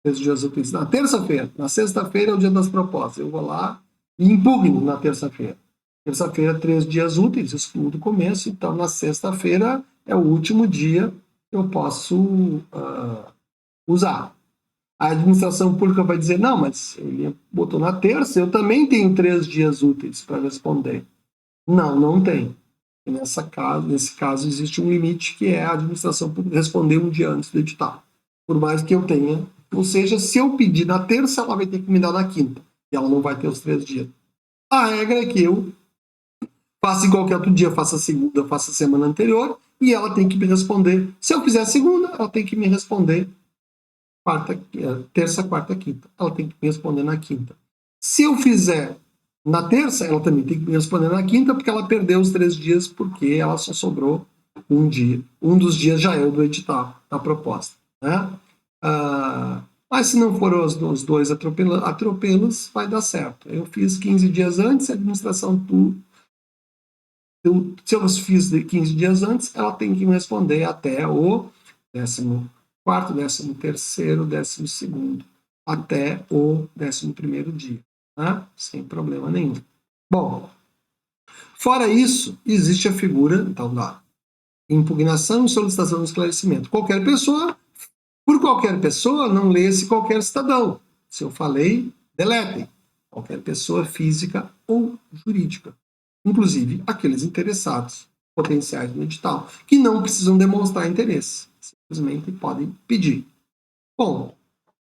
3 dias úteis, na terça-feira, na sexta-feira é o dia das propostas, eu vou lá e impugno na terça-feira. Terça-feira, 3 dias úteis, excluo do começo, então na sexta-feira é o último dia que eu posso usar. A administração pública vai dizer: não, mas ele botou na terça, eu também tenho 3 dias úteis para responder. Não tem. Nesse caso, existe um limite, que é a administração pública responder um dia antes do edital. Por mais que eu tenha. Ou seja, se eu pedir na terça, ela vai ter que me dar na quinta. E ela não vai ter os 3 dias. A regra é que eu Faça em qualquer outro dia, faça segunda, faça semana anterior, e ela tem que me responder. Se eu fizer segunda, ela tem que me responder terça, quarta, quinta. Ela tem que me responder na quinta. Se eu fizer na terça, ela também tem que me responder na quinta, porque ela perdeu os 3 dias, porque ela só sobrou um dia. Um dos dias já é o do edital, da proposta. Né? Mas se não for os 2 atropelos, vai dar certo. Eu fiz 15 dias antes, a administração se eu fiz 15 dias antes, ela tem que me responder até o 14º, 13º, 12º, até o 11º dia, né? Sem problema nenhum. Bom, fora isso, existe a figura, então, da impugnação e solicitação de esclarecimento. Qualquer pessoa, por qualquer pessoa, não lê-se qualquer cidadão. Se eu falei, deletem. Qualquer pessoa física ou jurídica. Inclusive aqueles interessados potenciais no edital, que não precisam demonstrar interesse, simplesmente podem pedir. Bom,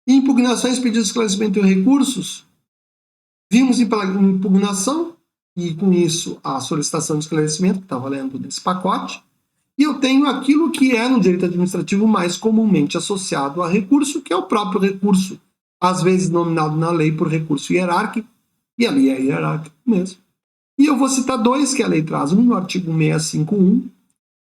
impugnações, pedidos de esclarecimento e recursos, vimos impugnação, e com isso a solicitação de esclarecimento, que está valendo desse pacote, e eu tenho aquilo que é no direito administrativo mais comumente associado a recurso, que é o próprio recurso, às vezes nominado na lei por recurso hierárquico, e ali é hierárquico mesmo. E eu vou citar 2 que a lei traz. Um no artigo 651,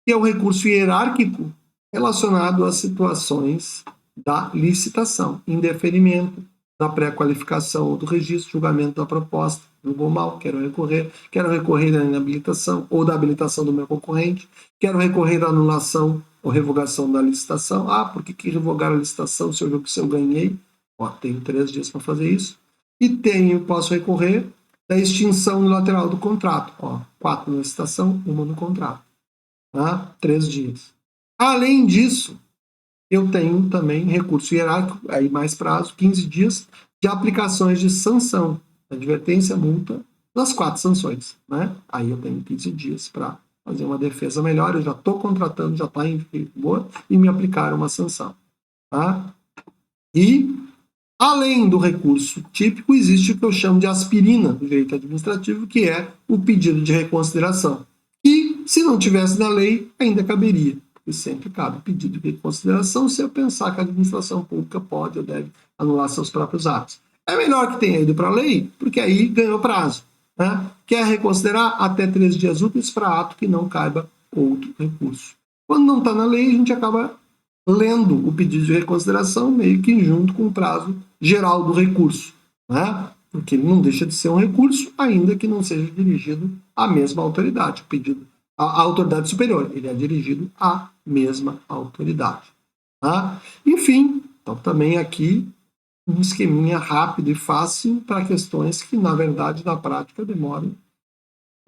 que é o recurso hierárquico relacionado às situações da licitação, indeferimento, da pré-qualificação ou do registro, julgamento da proposta, julgou mal, quero recorrer da inabilitação ou da habilitação do meu concorrente, quero recorrer da anulação ou revogação da licitação. Por que revogar a licitação se eu ganhei? Tenho 3 dias para fazer isso. E posso recorrer da extinção unilateral do contrato. 4 na licitação, 1 no contrato. 3 dias. Além disso, eu tenho também recurso hierárquico, aí mais prazo, 15 dias, de aplicações de sanção, advertência, multa, das 4 sanções. Né? Aí eu tenho 15 dias para fazer uma defesa melhor, eu já estou contratando, já está em vigor, e me aplicar uma sanção. Tá? E além do recurso típico, existe o que eu chamo de aspirina do direito administrativo, que é o pedido de reconsideração. E, se não tivesse na lei, ainda caberia. Porque sempre cabe pedido de reconsideração se eu pensar que a administração pública pode ou deve anular seus próprios atos. É melhor que tenha ido para a lei, porque aí ganhou prazo. Né? Quer reconsiderar? Até 3 dias úteis para ato que não caiba outro recurso. Quando não está na lei, a gente acaba lendo o pedido de reconsideração meio que junto com o prazo geral do recurso, né? Porque ele não deixa de ser um recurso, ainda que não seja dirigido à mesma autoridade. O pedido à autoridade superior, ele é dirigido à mesma autoridade. Tá? Enfim, então também aqui um esqueminha rápido e fácil para questões que, na verdade, na prática demoram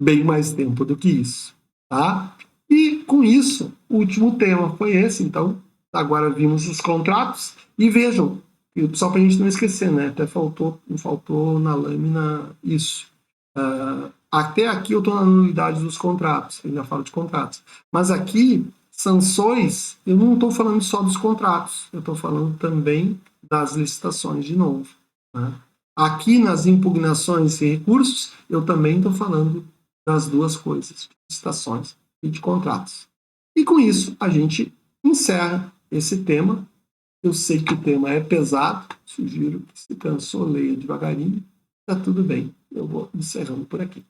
bem mais tempo do que isso. Tá? E com isso, o último tema foi esse, então agora vimos os contratos e vejam, só para a gente não esquecer, né? Até faltou na lâmina isso. Até aqui eu estou na nulidade dos contratos, ainda falo de contratos. Mas aqui, sanções, eu não estou falando só dos contratos, eu estou falando também das licitações de novo. Né? Aqui nas impugnações e recursos, eu também estou falando das 2 coisas, de licitações e de contratos. E com isso, a gente encerra esse tema. Eu sei que o tema é pesado, sugiro que se cansou, leia devagarinho. Tá tudo bem, eu vou encerrando por aqui.